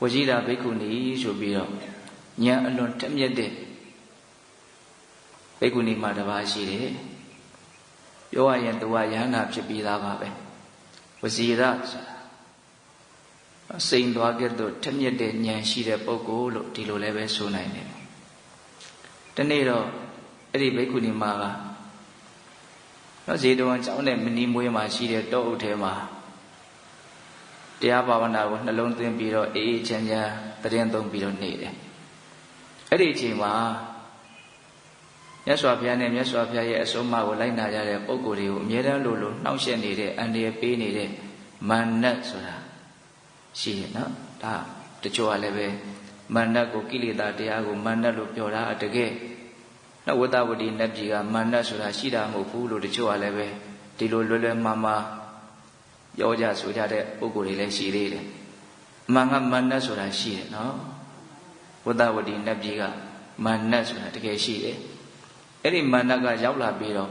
ဝဇိရာဘိက္ခုနီဆိုပြီးတော့ဉာဏ်အလွန်တက်မြတ်တဲ့ဘိက္ခုနီမှာတစ်ပါးရှိတယ်ပြောရရင်သူကယန္တာဖြစ်ပြီးသားပါပဲဝဇိရဆိုတာစိန်သွားခဲ့တော့တက်မြတ်တဲ့ဉာဏ်ရှိတဲ့ပုဂ္ဂိုလ်လို့ဒီလိုလည်းပဲဆိုနိုင်တယ်ဒီနေ့တော့အဲ့ဒီဘိက္ခုနီမှာဇေတဝန်ကျောင်းနဲ့မနီမွေးမှာရှိတဲ့တောအုပ်ထဲမှာတရားဘာဝနာကိုနှလုံးသွင်းပြီးတော့အေးအေးချမ်းချမ်းသတင်းသုံးပြီးတော့နေတယ်အဲ့ဒီအချိန်မှာမြတ်စွာဘုရားနဲ့မြတ်စွာဘုရားရဲ့အဆုံးအမကိုလိုက်နာကြတဲ့ပုဂ္ဂိုလ်တွေကိုအမြဲတမ်းလို့နှောင့်ယှက်နေတဲ့အန္တရာယ်ပေးနေတဲ့မာနဆိုတာရှိတယ်နော်ဒါတချို့ကလည်းပဲမာနကိုကိလေသာတရားကိုမာနလို့ပြောတာတကယ်နဝတ္တဝတိနတ်ပြည်ကမာနဆိုတာရှိတာမဟုတ်ဘူးလို့တချို့ကလည်းပဲဒီလိုလွယ်လွယ်မှားမှားပြောကြဆိုကြတဲ့ပုဂ္ဂိုလ်တွေလည်းရှိသေးတယ်အမှန်ကမာနဆိုတာရှိတယ်နော်ဝတ္တဝတိနတ်ပြည်ကမာနဆိုတာတကယ်ရှိတယ်အဲ့ဒီမာနကရောက်လာပြီးတော့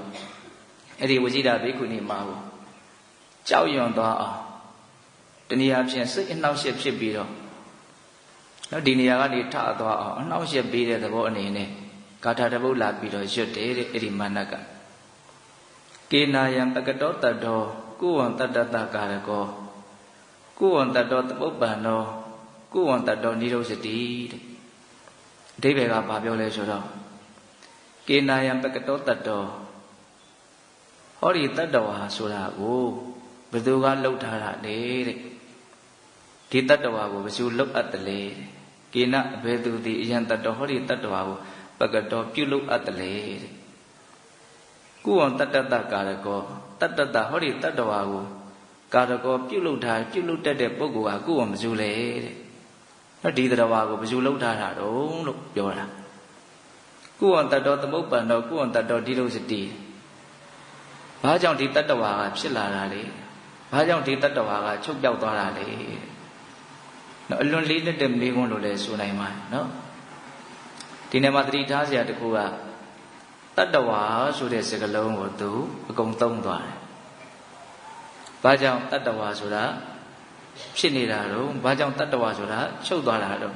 အဲ့ဒီဝဇိရာဘိက္ခုနီမှာကိုကြောက်ရွံ့သွားအောင်တနည်းအားဖြင့်စိတ်အနှောင့်အယှက်ဖြစ်ပြီးတော့နော်ဒီနေရာကနေထသွားအောင်အနှောင့်အယှက်ပေးတဲ့သဘောအနေနဲ့ဂါထာတစ်ပုဒ်လာပြီးတော့ရွတ်တယ်တဲ့အဲ့ဒီမာနကကေနာယံပကတောတတ္တောကုဝံတတ္တတကာရကောကုဝံတတ္တောသပုပ္ပန္နောကုဝံတတ္တောနိရောဓတိတဲ့အဓိပ္ပာယ်ကဘာပြောလဲဆိုတော့ကေနာယံပကတောတတ္တောဟောဒီတတ္တဝါဆိုတာကိုဘယ်သူကလှုပ်ထားတာလဲတဲ့ဒီတတ္တဝါကိုဘယ်သူလှုပ်အပ်တယ်လဲကေနဘယ်သူဒီအယံတတ္တောဟောဒီတတ္တဝါကိုပကတောပြုလုပ်အပ်တယ်လေကုဝံတတ္တတကာရကောတတ္တတဟောဒီတတ္တဝါကိုကာရကောပြုလုပ်တတ်တဲ့ပုဂ္ဂိုလ်ကကုဝံမစုလေတဲ့နော်ဒီတတ္တဝါကိုဘယ်သူလုပ်ထားတာတုံးလို့ပြောတာကုဝံတတ္တောသမုပ္ပန္နောကုဝံတတ္တောဒီလိုစတိဘာကြောင့်ဒီတတ္တဝါကဖြစ်လာတာလဲဘာကြောင့်ဒီတတ္တဝါကချုပ်ပြောက်သွားတာလဲနော်အလွန်လေးလက်တဲ့မေးခွန်းလို့လည်းဆိုနိုင်ပါတယ်နော်ဒီနေ့မှာသတိထားစရာတစ်ခုကတတ္တဝါဆိုတဲ့စကားလုံးကိုသူအကုန်သုံးသွားတယ်။ဘာကြောင့်တတ္တဝါဆိုတာဖြစ်နေတာတော့ဘာကြောင့်တတ္တဝါဆိုတာချုပ်သွားတာတော့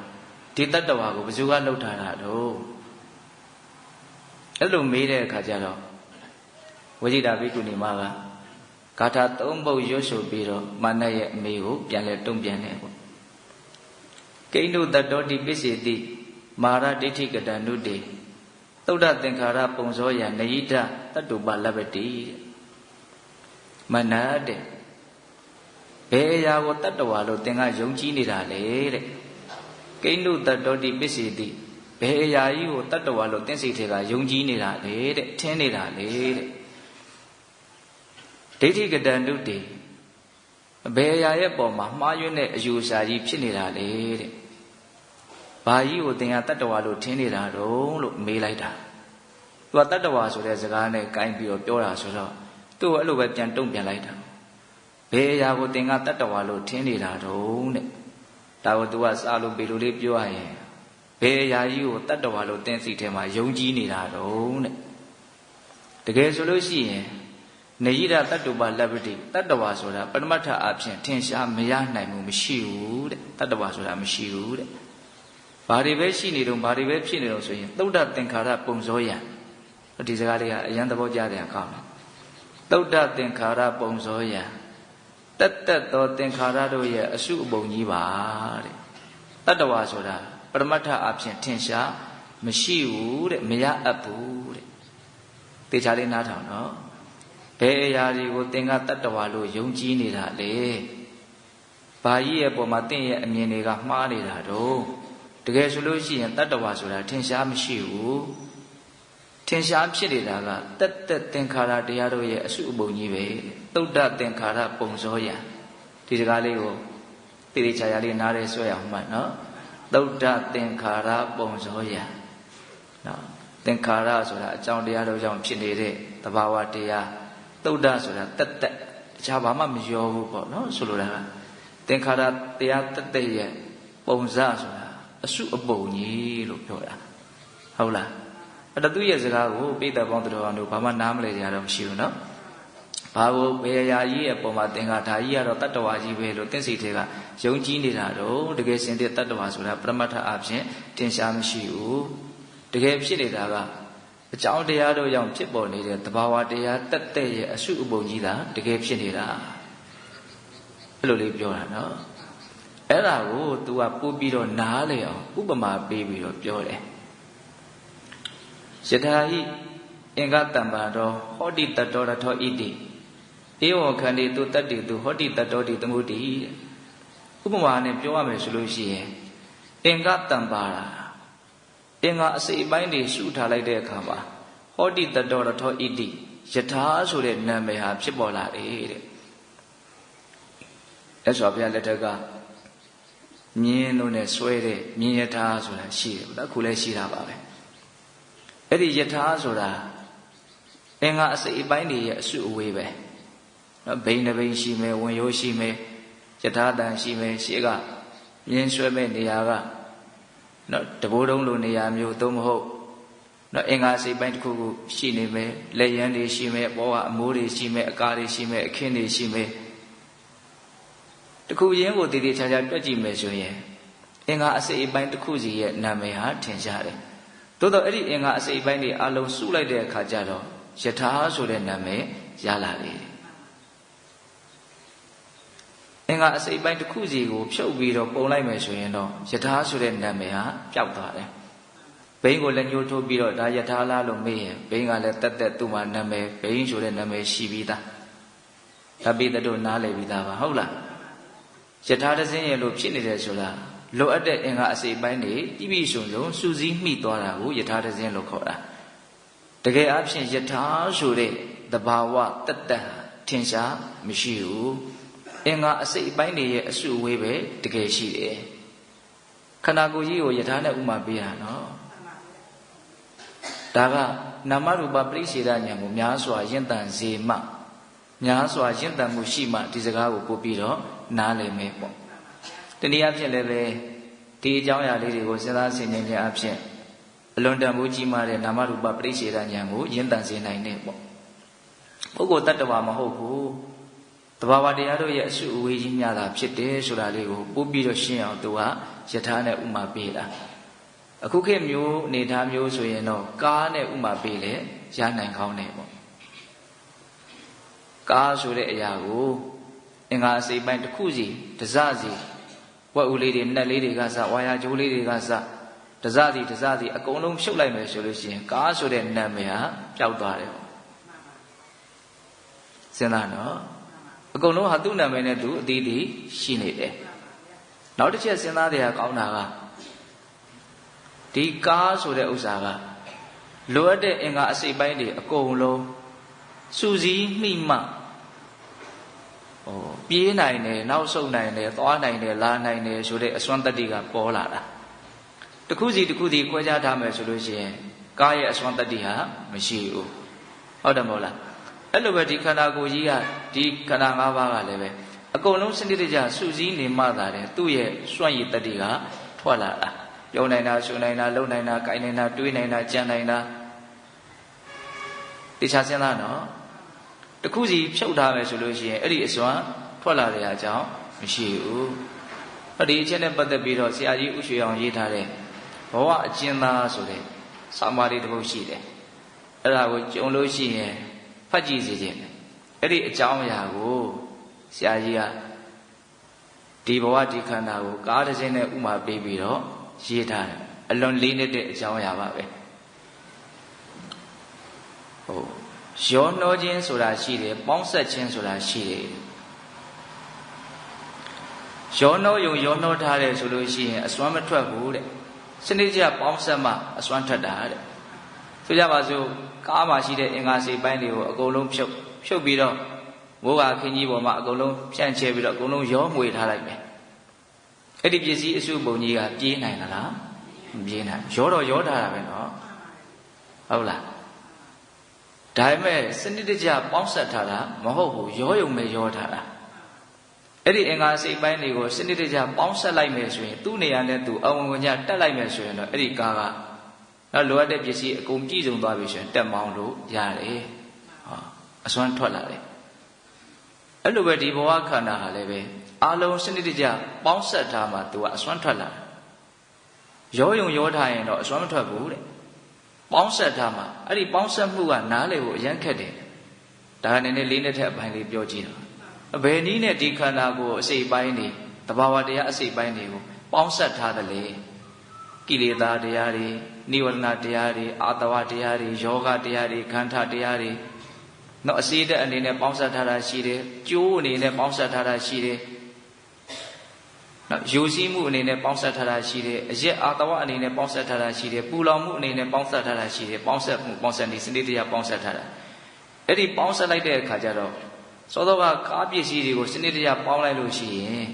ဒီတတ္တဝါကိုဘယ်သူကလှုပ်ထားတာတော့အဲ့လိုမေးတဲ့အခါကျတော့ဝဇိရာဘိက္ခုနီမကဂါထာ၃ပုဒ်ရွတ်ဆိုပြီးတော့မာနရဲ့အမေကိုပြန်လဲတုံ့ပြန်တယ်ပေါ့။ကိန္နုတတ္တောတိပစ္စေတိမာရဒိဋ္ဌိကတန္တုတေသုဒ္ဓသင်္ခါရပုံစောယနယိတတတ္တုပလဗ္ဗတိမနတဲ့ဘယ်အရာကိုတတ္တဝါလို့သင်ကယုံကြည်နေတာလဲတဲ့ကိန္နုတတ္တောတိပစ္စေတိဘယ်အရာကြီးကိုတတ္တဝါလို့သင်စိတ်ထဲကယုံကြည်နေတာလေတဲ့ထင်နေတာလေတဲ့ဒိဋ္ဌိကတန္တုတေဘယ်အရာရဲ့ပုံမှာမှားယွင်းတဲ့အယူအဆကြီးဖြစ်နေတာလေတဲ့ဘာကြီးကိုသင်ကတတ္တဝါလို့ထင်နေတာတော့လို့မေးလိုက်တာသူကတတ္တဝါဆိုတဲ့စကားနဲ့ကိုင်းပြီးတော့ပြောတာဆိုတော့သူ့ကိုအဲ့လိုပဲပြန်တုံ့ပြန်လိုက်တာဘယ်အရာကိုသင်ကတတ္တဝါလို့ထင်နေတာတော့တဲ့ဒါကိုသူကစာလို့ပေလို့လေးပြောရရင်ဘယ်အရာကြီးကိုတတ္တဝါလို့သင်စိတ်ထဲမှာယုံကြည်နေတာတော့တဲ့တကယ်ဆိုလို့ရှိရင်နေရတတ္တုပလဗ္ဗတိတတ္တဝါဆိုတာပရမတ္ထအဖြစ်ထင်ရှားမရနိုင်ဘူးမရှိဘူးတဲ့တတ္တဝါဆိုတာမရှိဘူးတဲ့ဘာတွေပဲရှိနေတော့ဘာတွေပဲဖြစ်နေတော့ဆိုရင်သုဒ္ဓသင်္ခါရပုံစောယံဒီစကားလေးကအရန်သဘောကျတယ်ကောင်းတယ်သုဒ္ဓသင်္ခါရပုံစောယံတတ္တသောသင်္ခါရတို့ရဲ့အစုအပုံကြီးပါတဲ့တတ္တဝါဆိုတာပရမတ္ထအဖြစ်ထင်ရှားမရှိဘူးတဲ့မရအပ်ဘူးတဲ့သေချာလေးနားထောင်နော်ဘယ်အရာတွေကိုသင်ကတတ္တဝါလို့ယုံကြည်နေတာလေဘာကြီးရဲ့ပုံမှာသင်ရဲ့အမြင်တွေကမှားနေတာတော့တကယ်ဆိုလို့ရှိရင်တတ္တဝါဆိုတာထင်ရှားမရှိဘူးထင်ရှားဖြစ်နေတာကတတ္တသင်္ခါရတရားတို့ရဲ့အစုအပုံကြီးပဲသုဒ္ဓသင်္ခါရပုံစောယံဒီစကားလေးကိုတိတိကျကျလေးနားရဲဆွဲအောင်မှတ်နော်သုဒ္ဓသင်္ခါရပုံစောယံနော်သင်္ခါရဆိုတာအကြောင်းတရားတို့ကြောင့်ဖြစ်နေတဲ့သဘာဝတရားသုဒ္ဓဆိုတာတတ္တတခြားဘာမှမရောဘူးပေါ့နော်ဆိုလိုတာကသင်္ခါရတရားတတ္တရဲ့ပုံစံဆိုတာအစုအပုံကြီးလို့ပြောတာဟုတ်လားအဲ့တော့သူ့ရဲ့စကားကိုပိဿပေါင်းတော်အောင်တို့ဘာမှနားမလည်ကြတော့မရှိဘူးနော် ဘာကိုဘယ်ရာကြီးရဲ့ပုံမှာသင်္ခါဒါကြီးကတော့တတ္တဝါကြီးပဲလို့သင်္စိတ်တွေကယုံကြည်နေတာတော့တကယ်စင်တဲ့တတ္တဝါဆိုတာပရမတ္ထအဖြစ်ထင်ရှားမရှိဘူးတကယ်ဖြစ်နေတာကအကြောင်းတရားတို့ကြောင့်ဖြစ်ပေါ်နေတဲ့သဘာဝတရားတက်တဲ့ရဲ့အစုအပုံကြီးတာတကယ်ဖြစ်နေတာအဲ့လိုလေးပြောတာနော်အဲ့ဒါကို तू ကပို့ပြီးတော့နားလေအောင်ဥပမာပေးပြီးတော့ပြောတယ်ယထာဟိအင်္ဂတံပါတော်ဟောတိတတ္တောရထောဣတိဧဝံခန္တိတုတတ္တိတုဟောတိတတ္တောတိသမုဒ္တိဥပမာနဲ့ပြောရမယ်ဆိုလို့ရှိရင်အင်္ဂတံပါတာအင်္ဂအစိတ်အပိုင်းတွေရှုထားလိုက်တဲ့အခါမှာဟောတိတတ္တောရထောဣတိယထာဆိုတဲ့နာမည်ဟာဖြစ်ပေါ်လာတယ်တဲ့အဲ့ဆိုဘုရားလက်ထက်ကမြင်းတို့နဲ့ဆွဲတဲ့မြင်းယထာဆိုတာရှိတယ်ဗျာအခုလည်းရှိတာပါပဲအဲ့ဒီယထာဆိုတာအင်္ဂအစိတ်အပိုင်းတွေရဲ့အစုအဝေးပဲနော်ဘိန်းတစ်ဘိန်းရှိမယ်ဝင်ရိုးရှိမယ်ယထာတန်ရှိမယ်ရှေ့ကမြင်းဆွဲမဲ့နေရာကနော်တဘိုးတုံးလိုနေရာမျိုးသို့မဟုတ်နော်အင်္ဂါစိတ်ပိုင်းတစ်ခုခုရှိနေမယ်လက်ရန်တွေရှိမယ်ဘောကအမိုးတွေရှိမယ်အကားတွေရှိမယ်အခင်းတွေရှိမယ်တခုချင်းကိုတည်တည်ချာချာတွက်ကြည့်မယ်ဆိုရင်အင်္ဂါအစိတ်အပိုင်းတစ်ခုစီရဲ့နာမည်ဟာထင်ရှားတယ်သို့တော့အဲ့ဒီအင်္ဂါအစိတ်အပိုင်းတွေအလုံးစုလိုက်တဲ့အခါကျတော့ယထာဆိုတဲ့နာမည်ရလာတယ်အင်္ဂါအစိတ်ပိုင်းတစ်ခုစီကိုဖြုတ်ပြီးတော့ပုံလိုက်မယ်ဆိုရင်တော့ယထာဆိုတဲ့နာမည်ဟာပျောက်သွားတယ်ဘိန်းကိုလည်းညှိုးထိုးပြီးတော့ဒါယထာလားလို့မေးရင်ဘိန်းကလည်းတက်တက်သူ့မှာနာမည်ဘိန်းဆိုတဲ့နာမည်ရှိပြီးသားဒါပိတတို့နားလည်ပြီးသားပါဟုတ်လားယထာတစင်းရဲ့လို့ဖြစ်နေတယ်ဆိုတာလိုအပ်တဲ့အင်္ဂါအစိတ်ပိုင်းတွေပြည့်ပြည့်စုံစုံစူးစီးမိသွားတာကိုယထာတစင်းလို့ခေါ်တာတကယ်အဖြစ်ယထာဆိုတဲ့သဘာဝတတ္တထင်ရှားမရှိဘူးအင်္ဂါအစိတ်အပိုင်းတွေရဲ့အစုအဝေးပဲတကယ်ရှိတယ်ခန္ဓာကိုယ်ကြီးကိုယထာနဲ့ဥမာပေးတာနော်ဒါကနာမရူပပရိစ္ဆေဒဉာဏ်ကိုများစွာယဉ်တန်စေမှများစွာယဉ်တန်မှုရှိမှဒီစကားကိုပို့ပြီးတော့နားလည်မယ်ပေါ့တနည်းအားဖြင့်လည်းပဲဒီအကြောင်းအရာလေးတွေကိုစဉ်းစားဆင်ခြင်ခြင်းအဖြစ်အလွန်တန်ဖိုးကြီးမားတဲ့နာမရူပပရိစ္ဆေဒဉာဏ်ကိုယဉ်တန်စေနိုင်တယ်ပေါ့ပုဂ္ဂိုလ်တ attva မဟုတ်ဘူးတဘာဝတရားတို့ရဲ့အစုအဝေးကြီးများတာဖြစ်တယ်ဆိုတာလေးကိုပို့ပြီးတော့ရှင်းအောင်သူကယထာနဲ့ဥမာပေးတာအခုခေတ်မျိုးအနေထားမျိုးဆိုရင်တော့ကားနဲ့ဥမာပေးလေရနိုင်ကောင်းတယ်ပေါ့ကားဆိုတဲ့အရာကိုအင်္ဂါအစိတ်ပိုင်းတစ်ခုစီတစစီဝက်ဦးလေးတွေနှက်လေးတွေကစဝါယာကျိုးလေးတွေကစတစစီအကုန်လုံးဖြုတ်လိုက်မယ်ဆိုလို့ရှိရင်ကားဆိုတဲ့နာမည်ဟာပျောက်သွားတယ်ပေါ့စဉ်းစားနော်အကုန်လုံးဟာသူ့နာမည်နဲ့သူအသီးသီးရှိနေတယ်နောက်တစ်ချက်စဉ်းစားတရားကောင်းတာကဒီကားဆိုတဲ့ဥစ္စာကလိုအပ်တဲ့အင်္ဂါအစိတ်ပိုင်းတွေအကုန်လုံးစူးစီးမိမှပြေးနိုင်တယ်နောက်ဆုတ်နိုင်တယ်သွားနိုင်တယ်လာနိုင်တယ်ဆိုတဲ့အစွမ်းတတ္တိကပေါ်လာတာတစ်ခုစီခွဲခြားထားမယ်ဆိုလို့ရှိရင်ကားရဲ့အစွမ်းတတ္တိဟာမရှိဘူးဟုတ်တယ်မဟုတ်လားအဲ့လိုပဲဒီခန္ဓာကိုယ်ကြီးကဒီခန္ဓာ၅ပါးကလည်းပဲအကုန်လုံးစနစ်တကျစူးစီးနေမှသာတယ်သူ့ရဲ့စွမ်းရည်တတ္တိကထွက်လာတာပြောနိုင်တာဆိုနိုင်တာလုံနိုင်တာကိုင်နိုင်တာတွေးနိုင်တာကြံနိုင်တာတခြားစဉ်းစားနော်တခုစီဖြုတ်ထားမယ်ဆိုလို့ရှိရင်အဲ့ဒီအစွမ်းထွက်လာတဲ့အကြောင်းမရှိဘူးဒီအချက်နဲ့ပတ်သက်ပြီးတော့ဆရာကြီးဥရွှေအောင်ရေးထားတဲ့ဘဝအကျဉ်းသားဆိုတဲ့စာမာရီတစ်ပုဒ်ရှိတယ်အဲ့ဒါကိုကြုံလို့ရှိရင်ဖတ်ကြည့်စေခြင်းအဲ့ဒီအကြောင်းအရာကိုဆရာကြီးကဒီဘဝဒီခန္ဓာကိုကားတစ်စင်းနဲ့ဥမာပေးပြီးတော့ရေးထားတယ်အလွန်လေးနက်တဲ့အကြောင်းအရာပါပဲရောနှောခြင်းဆိုတာရှိတယ်ပေါင်းဆက်ခြင်းဆိုတာရှိတယ်ရောနှောယုံရောနှောထားတယ်ဆိုလို့ရှိရင်အစွမ်းမထွက်ဘူးတဲ့စနစ်ကျပေါင်းဆက်မှအစွမ်းထွက်တာတဲ့ဆိုကြပါစို့ကားမှာရှိတဲ့အင်္ဂါစိတ်ပိုင်းတွေကိုအကုန်လုံးဖြုတ်ပြီးတော့မိုးကခင်းကြီးပေါ်မှာအကုန်လုံးဖြန့်ချဲပြီးတော့အကုန်လုံးရောမွေထားလိုက်မယ်အဲ့ဒီပစ္စည်းအစုပုံကြီးကပြေးနိုင်လားမပြေးနိုင်ရောတော့ရောထားတာပဲနော်ဟုတ်လားဒါပေမဲ့စနစ်တကျပေါင်းဆက်ထားတာမဟုတ်ဘူးရောယုံမဲ့ရောထားတာအဲ့ဒီအင်္ဂါစိတ်ပိုင်းတွေကိုစနစ်တကျပေါင်းဆက်လိုက်မယ်ဆိုရင်သူ့နေရာနဲ့သူအဝင်ဝင်ကြတက်လိုက်မယ်ဆိုရင်တော့အဲ့ဒီကားကနောက်လိုအပ်တဲ့ပစ္စည်းအကုန်ပြည့်စုံသွားပြီဆိုရင်တက်မောင်းလို့ရတယ်ဟောအစွမ်းထွက်လာတယ် အဲ့လိုပဲဒီဘဝခန္ဓာဟာလည်းပဲအာလုံးစနစ်တကျပေါင်းဆက်ထားမှသူကအစွမ်းထွက်လာရောယုံရောထားရင်တော့အစွမ်းမထွက်ဘူးတဲ့ပေါင်းဆက်ထားမှအဲ့ဒီပေါင်းဆက်မှုကနားလေဖို့အရန်ခက်တယ်ဒါကနည်းနည်းလေးနဲ့ထက်အပိုင်းလေးပြောကြည့်တော့ဘယ်နည်းနဲ့ဒီခန္ဓာကိုအစိတ်ပိုင်းနေတဘာဝတရားအစိတ်ပိုင်းတွေကိုပေါင်းဆက်ထားတယ်လေကိလေသာတရားတွေနိဝရဏတရားတွေအာတဝတရားတွေယောဂတရားတွေခန္ဓာတရားတွေနော်အစိတ်တဲ့အနေနဲ့ပေါင်းဆက်ထားတာရှိတယ်ကျိုးအနေနဲ့ပေါင်းဆက်ထားတာရှိတယ်နော်ယူစည်းမှုအနေနဲ့ပေါင်းဆက်ထားတာရှိတယ်အရက်အာတဝအနေနဲ့ပေါင်းဆက်ထားတာရှိတယ်ပူလောင်မှုအနေနဲ့ပေါင်းဆက်ထားတာရှိတယ်ပေါင်းဆက်မှုပေါင်းဆက်နေစနစ်တရားပေါင်းဆက်ထားတာအဲ့ဒီပေါင်းဆက်လိုက်တဲ့အခါကျတော့သောသောကကားပစ္စည်းတွေကိုစနစ်တရားပေါင်းလိုက်လို့ရှိရင်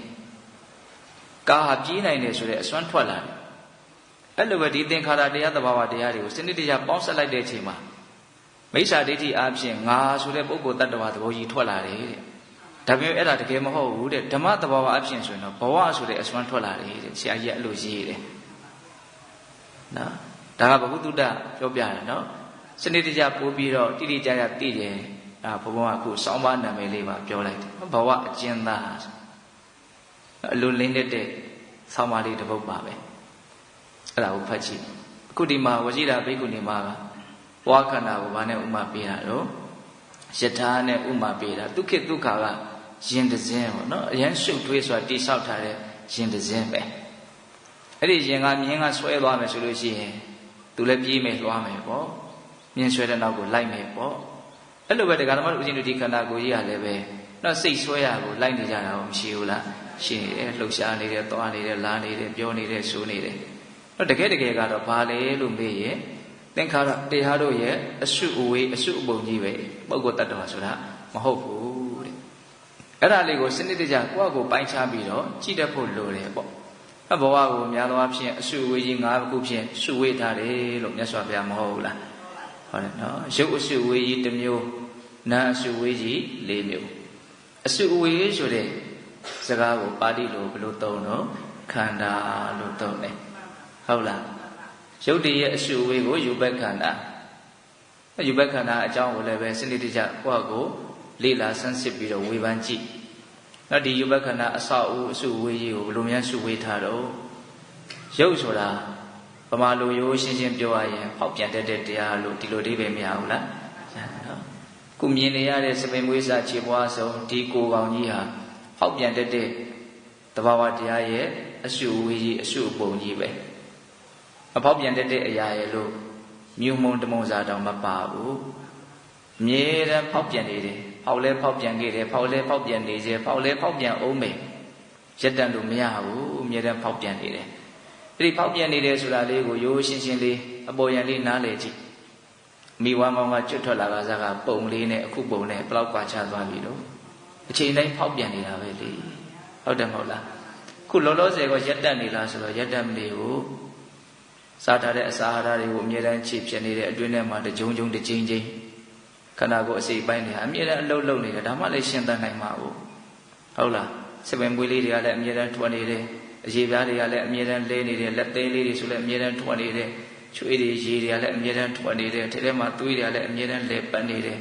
ကားဟာပြေးနိုင်တယ်ဆိုတဲ့အစွမ်းထွက်လာတယ်အဲ့လိုပဲဒီသင်္ခါရတရားသဘာဝတရားတွေကိုစနစ်တရားပေါင်းဆက်လိုက်တဲ့အချိန်မှာမိစ္ဆာဒိဋ္ဌိအားဖြင့်ငါဆိုတဲ့ပုဂ္ဂိုလ်တ attva သဘောကြီးထွက်လာတယ်တဲ့ဒါပေမဲ့အဲ့ဒါတကယ်မဟုတ်ဘူးတဲ့ဓမ္မသဘာဝအဖြစ်ဆိုရင်တော့ဘဝဆိုတဲ့အစွမ်းထွက်လာတယ်တဲ့ဆရာကြီးအဲ့လိုရေးတယ်နော်ဒါကဘဂုတုတ္တပြောပြတယ်နော်စနစ်တကျပို့ပြီးတော့တိတိကျကျသိတယ်ဒါဘုံဘုံကအခုစောင်းပါနာမည်လေးပါပြောလိုက်တယ်ဘဝအကျဉ်းသားအလိုလင်းတဲ့ဆောင်းပါလေးတစ်ပုဒ်ပါပဲအဲ့ဒါကိုဖတ်ကြည့်အခုဒီမှာဝရှိတာဘိက္ခုနီမှာကဘဝခန္ဓာကိုဘာနဲ့ဥမာပေးတာတော့ယထာနဲ့ဥမာပေးတာဒုက္ခဒုက္ခကရင်တစင်းပေါ့နော်အရင်ရှုပ်ထွေးဆိုတာတိဆောက်ထားတဲ့ရင်တစင်းပဲအဲ့ဒီရင်ကမြင်းကဆွဲသွားမယ်ဆိုလို့ရှိရင်သူလည်းပြေးမယ်လွှားမယ်ပေါ့မြင်းဆွဲတဲ့နောက်ကိုလိုက်မယ်ပေါ့အဲ့လိုပဲတရားဓမ္မတို့ဦးဇင်းတို့ဒီခန္ဓာကိုယ်ကြီးကလည်းပဲတော့စိတ်ဆွဲရကိုလိုက်နေကြတာမရှိဘူးလားရှိနေတယ်လှုပ်ရှားနေတယ်သွားနေတယ်လားနေတယ်ပြောနေတယ်ဆိုနေတယ်တော့တကယ်ကတော့ဘာလဲလို့မေးရင်သင်္ခါရတရားတို့ရဲ့အစုအဝေးအစုအပုံကြီးပဲပုဂ္ဂိုလ်တ attva ဆိုတာမဟုတ်ဘူးတဲ့အဲ့ဒါလေးကိုစနစ်တကျကိုယ့်အကိုပိုင်းခြားပြီးတော့ကြည့်တတ်ဖို့လိုတယ်ပေါ့အဘဝကိုများသောအားဖြင့်အစုအဝေးကြီး၅ခုဖြင့်စုဝေးထားတယ်လို့မြတ်စွာဘုရားမဟုတ်ဘူးလားဟုတ်တယ်နော်ရုပ်အစုအဝေးကြီးတစ်မျိုးနာအစုအဝေးကြီး၄မျိုးအစုအဝေးဆိုတဲ့စကားကိုပါဠိလိုဘယ်လိုသုံးတော့ခန္ဓာလို့သုံးတယ်ဟုတ်လားရုပ်တည်းရဲ့အစုအဝေးကိုယူဘက်ခန္ဓာယူဘက်ခန္ဓာအကြောင်းကိုလည်းပဲစနစ်တကျကိုယ့်ကိုလေ့လာဆန်းစစ်ပြီးတော့ဝေဖန်ကြည့်နောက်ဒီယူဘက်ခန္ဓာအဆောက်အဦအစုအဝေးကြီးကိုဘယ်လိုများစုဝေးထားတော့ရုပ်ဆိုတာဗမာလူရိုးရှင်းရှင်းပြောရရင်ဖောက်ပြန်တတ်တဲ့တရားလို့ဒီလိုအဓိပ္ပာယ်မရဘူးလားနော်ခုမြင်နေရတဲ့စပင်မွေးစားခြေပွားဆုံးဒီကိုယ်ကောင်ကြီးဟာဖောက်ပြန်တတ်တဲ့သဘာဝတရားရဲ့အစုအဝေးကြီးအစုအပုံကြီးပဲအဖောက်ပြန်တဲ့အရာရဲ့လို့မြုံမုံတမုံစာတောင်မပါဘူးအမြဲတမ်းဖောက်ပြန်နေတယ်ဖောက်လဲဖောက်ပြန်ခဲ့တယ်ဖောက်လဲဖောက်ပြန်နေစေဖောက်လဲဖောက်ပြန်အောင်မယ်ရက်တန်လို့မရဘူးအမြဲတမ်းဖောက်ပြန်နေတယ်အဲ့ဒီဖောက်ပြန်နေတယ်ဆိုတာလေးကိုရိုးရှင်းရှင်းလေးအပေါ်ရန်လေးနားလည်ကြည့်မိဝမ်းကောင်းကကျွတ်ထွက်လာကစားကပုံလေးနဲ့အခုပုံနဲ့ဘလောက်ကွာခြားသွားပြီလို့အချိန်တိုင်းဖောက်ပြန်နေတာပဲလေဟုတ်တယ်မဟုတ်လားခုလောလောဆယ်ကရက်တက်နေလားဆိုတော့ရက်တက်မနေဘူးစားထားတဲ့အစာအာဟာရတွေကိုအမြဲတမ်းခြေဖြစ်နေတဲ့အတွင်းထဲမှာတကြုံကြုံတစ်ချင်းချင်းခန္ဓာကိုယ်အစိတ်ပိုင်းတွေအမြဲတမ်းအလုံးလုံးနေတယ်ဒါမှလည်းရှင်းသတ်နိုင်မှာဟုတ်လားစပင်ပွေးလေးတွေကလည်းအမြဲတမ်းထွက်နေတယ်အရေပြားတွေကလည်းအမြဲတမ်းလဲနေတယ်လက်သေးလေးတွေဆိုလည်းအမြဲတမ်းထွက်နေတယ်ချွေးတွေရေတွေကလည်းအမြဲတမ်းထွက်နေတယ်ထဲထဲမှာသွေးတွေကလည်းအမြဲတမ်းလဲပတ်နေတယ်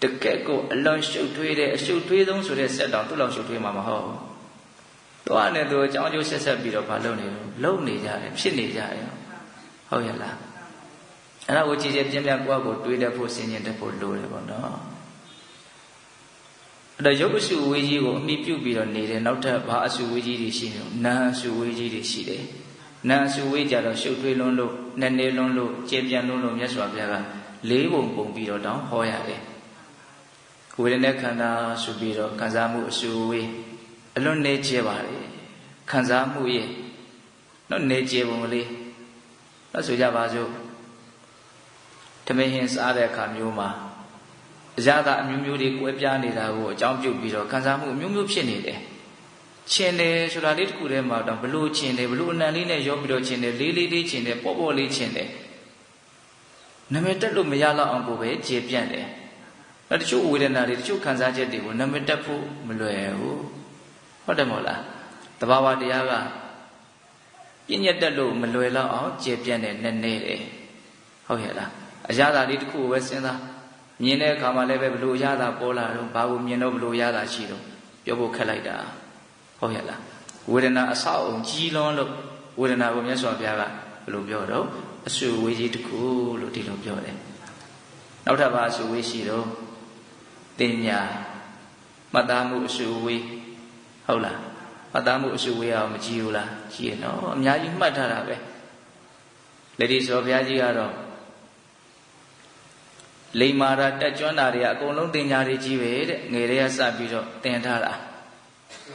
တကယ်ကိုအလွန်ရှုပ်ထွေးတဲ့အရှုပ်ထွေးဆုံးဆိုတဲ့စက်တောင်သူ့လောက်ရှုပ်ထွေးမှာမဟုတ်ဘူးသွားနေသူအကြောင်းကျိုးဆက်ဆက်ပြီးတော့မလုပ်နေဘူးလုပ်နေကြတယ်ဖြစ်နေကြတယ်ဟုတ်ရဲ့လားအဲ့ဒါကိုကြည်ကြည်ပြင်းပြကိုယ့်ကိုတွေးတတ်ဖို့စဉ်းကျင်တတ်ဖို့လိုတယ်ပေါ့နော်အဲ့တော့ရုပ်အစုဝေးကြီးကိုအမိပြုပြီးတော့နေတဲ့နောက်ထပ်ဘာအစုဝေးကြီးတွေရှိနေလဲနာအစုဝေးကြီးတွေရှိတယ်နာအစုဝေးကြတော့ရှုပ်ထွေးလွန်းလို့နည်းနည်းလွန်းလို့ကျေပြန့်လွန်းလို့မြတ်စွာဘုရားက၄ပုံပုံပြီးတော့တောင်းဟောရတယ်ဝေဒနာခန္ဓာဆိုပြီးတော့ခံစားမှုအစုဝေးအလွန်နေကျပါလေခံစားမှုရဲ့တော့နေကျပုံလေးတော့ဆိုကြပါစို့ဓမင်းဟင်းစားတဲ့အခါမျိုးမှာအရာသာအမျိုးမျိုးတွေကွဲပြားနေတာကိုအကြောင်းပြုပြီးတော့ခံစားမှုအမျိုးမျိုးဖြစ်နေတယ်ချင်းတယ်ဆိုတာလေးတစ်ခုတည်းမှာတော့ဘလို့ချင်းတယ်ဘလို့အနံလေးနဲ့ရောပြီးတော့ချင်းတယ်လေးလေးလေးချင်းတယ်ပေါ့ပေါ့လေးချင်းတယ်နာမည်တက်လို့မရတော့အောင်ကိုပဲခြေပြန့်တယ်တချို့ဝေဒနာတွေတချို့ခံစားချက်တွေကိုနာမည်တက်ဖို့မလွယ်ဘူးဟုတ်တယ်မဟုတ်လားတဘာဝတရားကပြည့်ညက်တက်လို့မလွယ်တော့အောင်ခြေပြန့်တယ်နည်းနည်းတယ်ဟုတ်ရဲ့လားအရာသာလေးတစ်ခုပဲစဉ်းစား မြင်တဲ့အခါမှာလည်းပဲဘလို့ရတာပေါ်လာတော့ဘာကိုမြင်တော့ဘလို့ရတာရှိတော့ပြောဖို့ခက်လိုက်တာဟုတ်ရဲ့လားဝေဒနာအဆောက်အုံကြီးလွန်းလို့ဝေဒနာကိုမြတ်စွာဘုရားကဘလို့ပြောတော့အဆူဝေးကြီးတစ်ခုလို့ဒီလိုပြောတယ်နောက်ထပ်ပါအဆူဝေးရှိတော့တင်ညာမှတ်သားမှုအဆူဝေးဟုတ်လားမှတ်သားမှုအဆူဝေးအောင်မကြည့်ဘူးလားကြည့်ရနော်အများကြီးမှတ်ထားတာပဲလက်ဒီဆိုဘုရားကြီးကတော့လိမ္မာတာတက်ကျွမ်းတာတွေကအကုန်လုံးတင်ညာတွေကြီးပဲတဲ့ငယ်တွေကစပြီးတော့တင်ထားတာ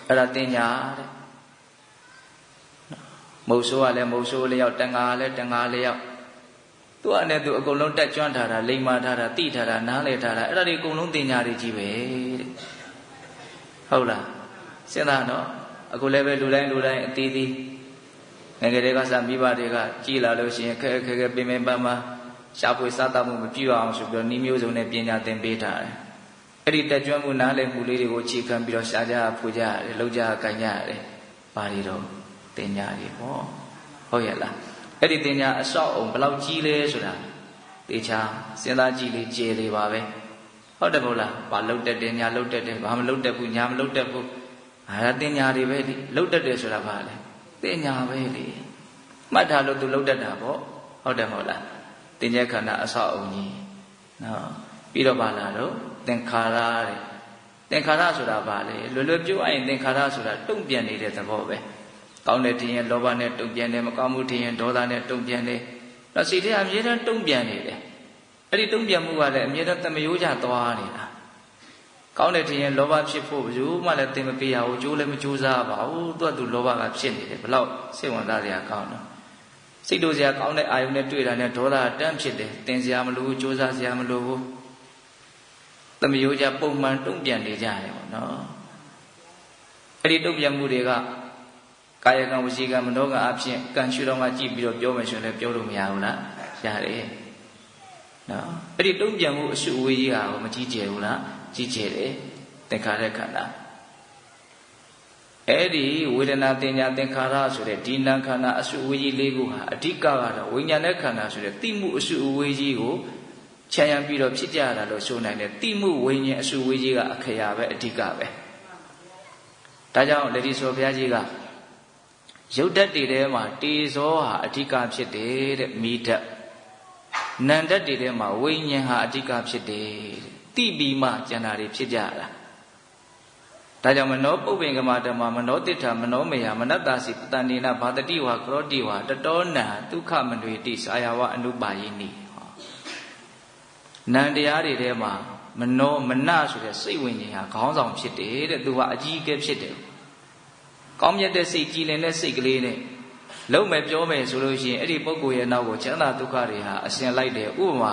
အဲ့ဒါတင်ညာတဲ့မုတ်ဆိုးကလည်းမုတ်ဆိုးလျောက်တန်ဃာလည်းတန်ဃာလျောက်သူကလည်းသူအကုန်လုံးတက်ကျွမ်းထားတာလိမ္မာထားတာတိထားတာနားလည်ထားတာအဲ့ဒါတွေအကုန်လုံးတင်ညာတွေကြီးပဲတဲ့ဟုတ်လားစဉ်းစားတော့အခုလည်းပဲလူတိုင်းအသီးသီးငယ်တွေကစမိဘတွေကကြည်လာလို့ရှိရင်ခက်ပင်ပန်းပန်းရှားဖွေစားတတ်မှုမပြည့်အောင်ဆိုပြီးတော့နှီးမျိုးစုံနဲ့ပညာသင်ပေးထားတယ်အဲ့ဒီတက်ကြွမှုနားလည်မှုလေးတွေကိုအခြေခံပြီးတော့ရှားကြဖွေကြရတယ်လှုပ်ကြကိုင်ကြရတယ်ဘာတွေတော့တင်ညာတွေပေါ့ဟုတ်ရဲ့လားအဲ့ဒီတင်ညာအဆောက်အုံဘယ်လောက်ကြီးလဲဆိုတာတေချာစဉ်းစားကြည့်လေကျေလေပါပဲဟုတ်တယ်မဟုတ်လားဘာလှုပ်တတ်တယ်ညာလှုပ်တတ်တယ်ဘာမလှုပ်တတ်ဘူးညာမလှုပ်တတ်ဘူးဒါတင်ညာတွေပဲလေလှုပ်တတ်တယ်ဆိုတာဘာလဲတင်ညာပဲလေမှတ်ထားလို့သူလှုပ်တတ်တာပေါ့ဟုတ်တယ်မဟုတ်လားတင်ញခန္ဓာအဆောက်အုံကြီးနော်ပြီးတော့ပါလာတော့သင်္ခါရတဲ့သင်္ခါရဆိုတာဘာလဲလွယ်လွယ်ပြောရရင်သင်္ခါရဆိုတာတုံ့ပြန်နေတဲ့သဘောပဲကောင်းတဲ့ထင်ရင်လောဘနဲ့တုံ့ပြန်တယ်မကောင်းမှုထင်ရင်ဒေါသနဲ့တုံ့ပြန်တယ်တော့စိတ်ထဲအမြဲတမ်းတုံ့ပြန်နေတယ်အဲ့ဒီတုံ့ပြန်မှုကလည်းအမြဲတမ်းသမယိုးကြသွားနေတာကောင်းတဲ့ထင်ရင်လောဘဖြစ်ဖို့ဘယ်သူမှလည်းသင်မပေးရဘူးကြိုးလည်းမကြိုးစားပါဘူးသူလောဘကဖြစ်နေတယ်ဘလောက်စိတ်ဝင်စားစရာကောင်းတော့စိတ်တို့စရာကောင်းတဲ့အာယုန်နဲ့တွေ့တာနဲ့ဒေါသတန်းဖြစ်တယ်တင်စရာမလိုဘူးကြိုးစားစရာမလိုဘူးသမယိုးကြပုံမှန်တုံ့ပြန်နေကြတယ်ပေါ့နော်အဲ့ဒီတုံ့ပြန်မှုတွေကကာယကံဝစီကံမနောကံအဖြစ်ကံရှုတော်မှာကြည့်ပြီးတော့ပြောမယ်ဆိုရင်လည်းပြောလို့မရဘူးလားရတယ်နော်အဲ့ဒီတုံ့ပြန်မှုအရှုအဝေးကြီးဟာမကြီးကျယ်ဘူးလားကြီးကျယ်တယ်သင်္ခါရခန္ဓာအဲ့ဒီဝေဒနာတင်ညာသင်္ခါရဆိုတဲ့ဒီနာခန္ဓာအရှုအဝေးကြီးလေးခုဟာအဓိကကတော့ဝိညာဉ်နဲ့ခန္ဓာဆိုတဲ့တိမှုအရှုအဝေးကြီးကိုခြံရံပြီးတော့ဖြစ်ကြရတာလို့ဆိုနိုင်တယ်တိမှုဝိညာဉ်အရှုအဝေးကြီးကအခရာပဲအဓိကပဲဒါကြောင့်လက်ဒီဆိုဘုရားကြီးကရုပ်ဓာတ်တွေထဲမှာတေဇောဟာအဓိကဖြစ်တယ်တဲ့မိဓာတ်နံဓာတ်တွေထဲမှာဝိညာဉ်ဟာအဓိကဖြစ်တယ်တဲ့တိပြီးမှကျန်တာတွေဖြစ်ကြတာဒါကြောင့်မနောပုပ္ပင်္ဂမဓမ္မမနောတိဋ္ဌမနောမေယမနတ္တစီပတ္တန္တိနာဘာတတိဝါကရောတိဝါတတောနံဒုက္ခမနွေတိစာယဝအနုပါယိနိနံတရားတွေထဲမှာမနောမနဆိုတဲ့စိတ်ဝိညာဉ်ဟာခေါင်းဆောင်ဖြစ်တယ်တဲ့သူကအကြီးအကဲဖြစ်တယ်ကောင်းမြတ်တဲ့စိတ်ကြည်လင်တဲ့စိတ်ကလေးနဲ့လုံးမဲ့ပြောမယ်ဆိုလို့ရှိရင်အဲ့ဒီပုဂ္ဂိုလ်ရဲ့နောက်ကိုချမ်းသာဒုက္ခတွေဟာအစဉ်လိုက်တယ်ဥပမာ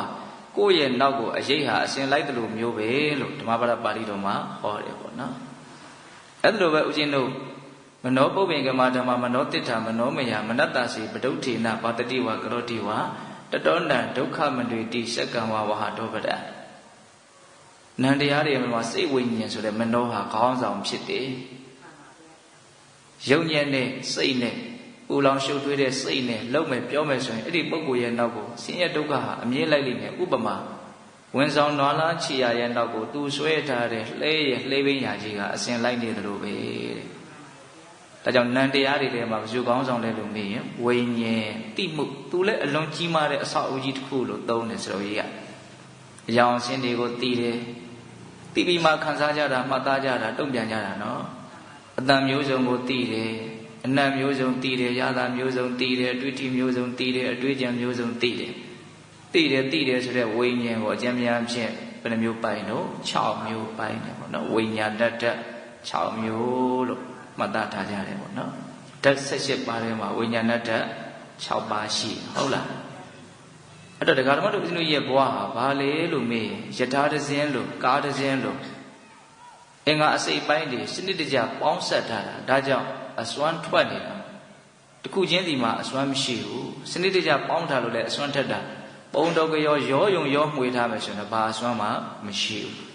ကိုယ့်ရဲ့နောက်ကိုအရေးဟာအစဉ်လိုက်တယ်လို့မျိုးပဲလို့ဓမ္မပဒပါဠိတော်မှာဟောတယ်ပေါ့နော်အဲ့လိုပဲဦးဇင်းတို့မနောပုပ္ပင်္ဂမဓမ္မမနောတိဋ္ဌမနောမယမနတ္တစီပဒုဋ္ဌိနဘာတတိဝကရောတိဝတတောနံဒုက္ခမနွေတိစက္ကံဝဝဟတောပဒနံတရားတွေမှာစိတ်ဝိညာဉ်ဆိုတဲ့မနောဟာခေါင်းဆောင်ဖြစ်တယ်ယုံညံ့တဲ့စိတ်နဲ့ပူလောင်ရှုပ်ထွေးတဲ့စိတ်နဲ့လုံးမဲ့ပြောမယ်ဆိုရင်အဲ့ဒီပုဂ္ဂိုလ်ရဲ့နောက်ကိုဆင်းရဲဒုက္ခဟာအမြဲလိုက်လိမ့်မယ်ဥပမာဝင်ဆောင်နွားလားခြေရရဲ့နောက်ကိုသူဆွဲထားတဲ့လှဲရဲ့လှဲပင်ညာကြီးကအစဉ်လိုက်နေတယ်လို့ပဲတဲ့ဒါကြောင့်နံတရားတွေထဲမှာဘယ်သူကောင်းဆောင်လဲလို့မေးရင်ဝိညာဉ်တိမှုသူလည်းအလွန်ကြီးမားတဲ့အဆောက်အဦကြီးတစ်ခုလို့သုံးတယ်ဆိုတော့ကြီးကအယောင်အဆင်းတွေကိုသိတယ်သိပြီးမှခံစားကြတာမှတ်သားကြတာတုံ့ပြန်ကြတာနော်အတန်မျိုးစုံကိုသိတယ်အနတ်မျိုးစုံသိတယ်ရတာမျိုးစုံသိတယ်အတွေ့အထိမျိုးစုံသိတယ်အတွေ့အကြံမျိုးစုံသိတယ်သိတယ်ဆိုတဲ့ဝိညာဉ်ကိုအကျဉ်းများဖြင့်ဘယ်နှမျိုးပိုင်းတော့6မျိုးပိုင်းတယ်ပေါ့နော်ဝိညာဏတ္တ6မျိုးလို့မှတ်သားထားကြတယ်ပေါ့နော်ဓာတ်18ပါးထဲမှာဝိညာဏတ္တ6ပါးရှိဟုတ်လားအဲ့တော့ဒကာဓမ္မတို့ဦးဇင်းတို့ရဲ့ဘဝဟာဘာလဲလို့မေးယထာတစ်စင်းလို့ကားတစ်စင်းလို့အင်္ဂါအစိတ်ပိုင်းတွေစနစ်တကျပေါင်းဆက်ထားတာဒါကြောင့်အစွမ်းထွက်နေတာတခုချင်းဒီမှာအစွမ်းမရှိဘူးစနစ်တကျပေါင်းထားလို့လည်းအစွမ်းထက်တာပုံတော်ကရောယုံရောမှွေထားမယ်ဆိုရင်ဘာအစွမ်းမှမရှိဘူး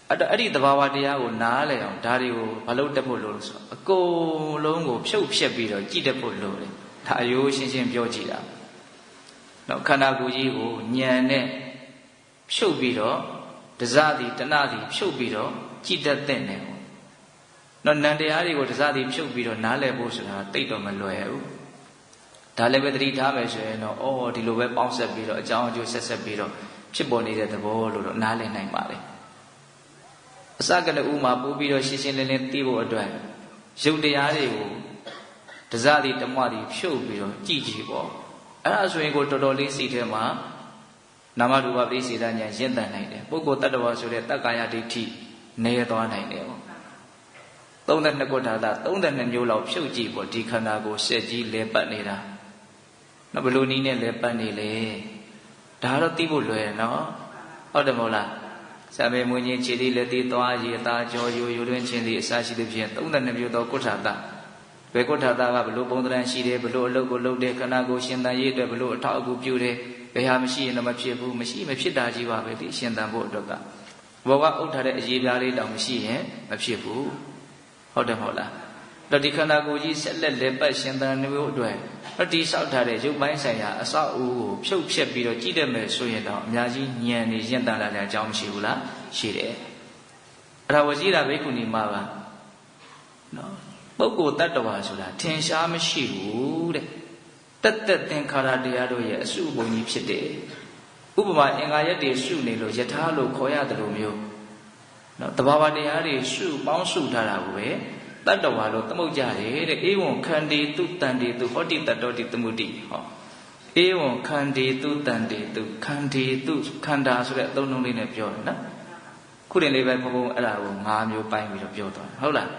အဲ့ဒီသဘာဝတရားကိုနားလည်အောင်ဒါတွေကိုဘာလို့တက်ဖို့လို့ဆိုအကုန်လုံးကိုဖြုတ်ဖြက်ပြီးတော့ကြည့်တတ်ဖို့လိုတယ်ဒါအယိုးရှင်းရှင်းပြောကြည့်တာနော်ခန္ဓာကိုယ်ကြီးကိုဉာဏ်နဲ့ ဖြုတ်ပြီးတော့တစားသည်တဏှသည်ဖြုတ်ပြီးတော့ကြည်တတ်တဲ့နေပေါ့နော်နန္တရားတွေကိုတစားသည်ဖြုတ်ပြီးတော့နားလည်ဖို့ဆိုတာတိတ်တော့မလွယ်ဘူးဒါလည်းပဲသတိထားမယ်ဆိုရင်တော့အော်ဒီလိုပဲပေါင်းဆက်ပြီးတော့အကြောင်းအကျိုးဆက်ဆက်ပြီးတော့ဖြစ်ပေါ်နေတဲ့သဘောလို့တော့နားလည်နိုင်ပါလေအစကတည်းကဥမာပို့ပြီးတော့ရှင်းရှင်းလင်းလင်းသိဖို့အတွက်ရုပ်တရားတွေကိုတစားသည်တမွသည်ဖြုတ်ပြီးတော့ကြည်ကြည်ပေါ့အဲ့ဒါဆိုရင်ကိုတော်တော်လေးစိတ်ထဲမှာနာမရူပပိစေတဉာဏ်ရင့်တန်နိုင်တယ်ပုဂ္ဂိုလ်တ attva ဆိုတဲ့တက္ကာယဒိဋ္ဌိနေသွားနိုင်တယ်ပေါ့32ခုထာတာ32မျိုးလောက်ဖြုတ်ကြည့်ပေါ့ဒီခန္ဓာကိုရှက်ကြီးလဲပတ်နေတာနော်ဘယ်လိုနည်းနဲ့လဲပတ်နေလဲဒါတော့သိဖို့လွယ်နော်ဟုတ်တယ်မဟုတ်လားဇာမေမွင်းချင်းခြေလေးလက်သေးသွားရည်အသားကြောရိုးတွင်ချင်းသည်အစရှိသဖြင့်32မျိုးသောကုဋ္ဌာတဘယ်ကုဋ္ဌာတကဘလို့ပုံသဏ္ဍာန်ရှိတယ်ဘလို့အလုပ်ကိုလုပ်တယ်ခန္ဓာကိုရှင်သန်ရေးအတွက်ဘလို့အထောက်အကူပြုတယ်ဘယ်ဟာမရှိရင်တော့မဖြစ်ဘူးမရှိမဖြစ်တာကြီးပါပဲဒီရှင်သန်ဖို့အတွက်ကဘောကအုပ်ထားတဲ့အရေးပြားလေးတောင်မရှိရင်မဖြစ်ဘူးဟုတ်တယ်မဟုတ်လားတော့ဒီခန္ဓာကိုယ်ကြီးဆက်လက်လက်ပတ်ရှင်သန်မျိုးအတွက်တော့ဒီဆောက်ထားတဲ့ရုပ်ပိုင်းဆိုင်ရာအဆောက်အဦကိုဖြုတ်ဖြက်ပြီးတော့ကြည့်တတ်မယ်ဆိုရင်တော့အများကြီးဉာဏ်နဲ့ရင့်တန်လာတဲ့အကြောင်းမရှိဘူးလားရှိတယ်အဲ့ဒါဝစီတာဘိက္ခုနီမှာပါနော်ပုဂ္ဂိုလ်တ attva ဆိုတာထင်ရှားမရှိဘူးတဲ့တက်တက်သင်္ခါရတရားတို့ရဲ့အစုအပုံကြီးဖြစ်တယ်ဥပမာအင်္ဂါရက်တွေရှုနေလို့ယထာလို့ခေါ်ရတယ်လို့မျိုးနော်တဘာဝတရားတွေရှုပေါင်းရှုထားတာကိုပဲတ attva လို့သမုတ်ကြတယ်တဲ့ဧဝံခန္တီတုတန်တီတုဟောတိတတ္တောတိသမုတိဟောဧဝံခန္တီတုတန်တီတုခန္တီတုခန္ဓာဆိုတဲ့အသုံးနှုန်းလေးနဲ့ပြောတယ်နော်ခုတင်လေးပဲဘုံဘုံအဲ့ဒါကို၅မျိုးပိုင်းပြီးတော့ပြောသွားတယ်ဟုတ်လား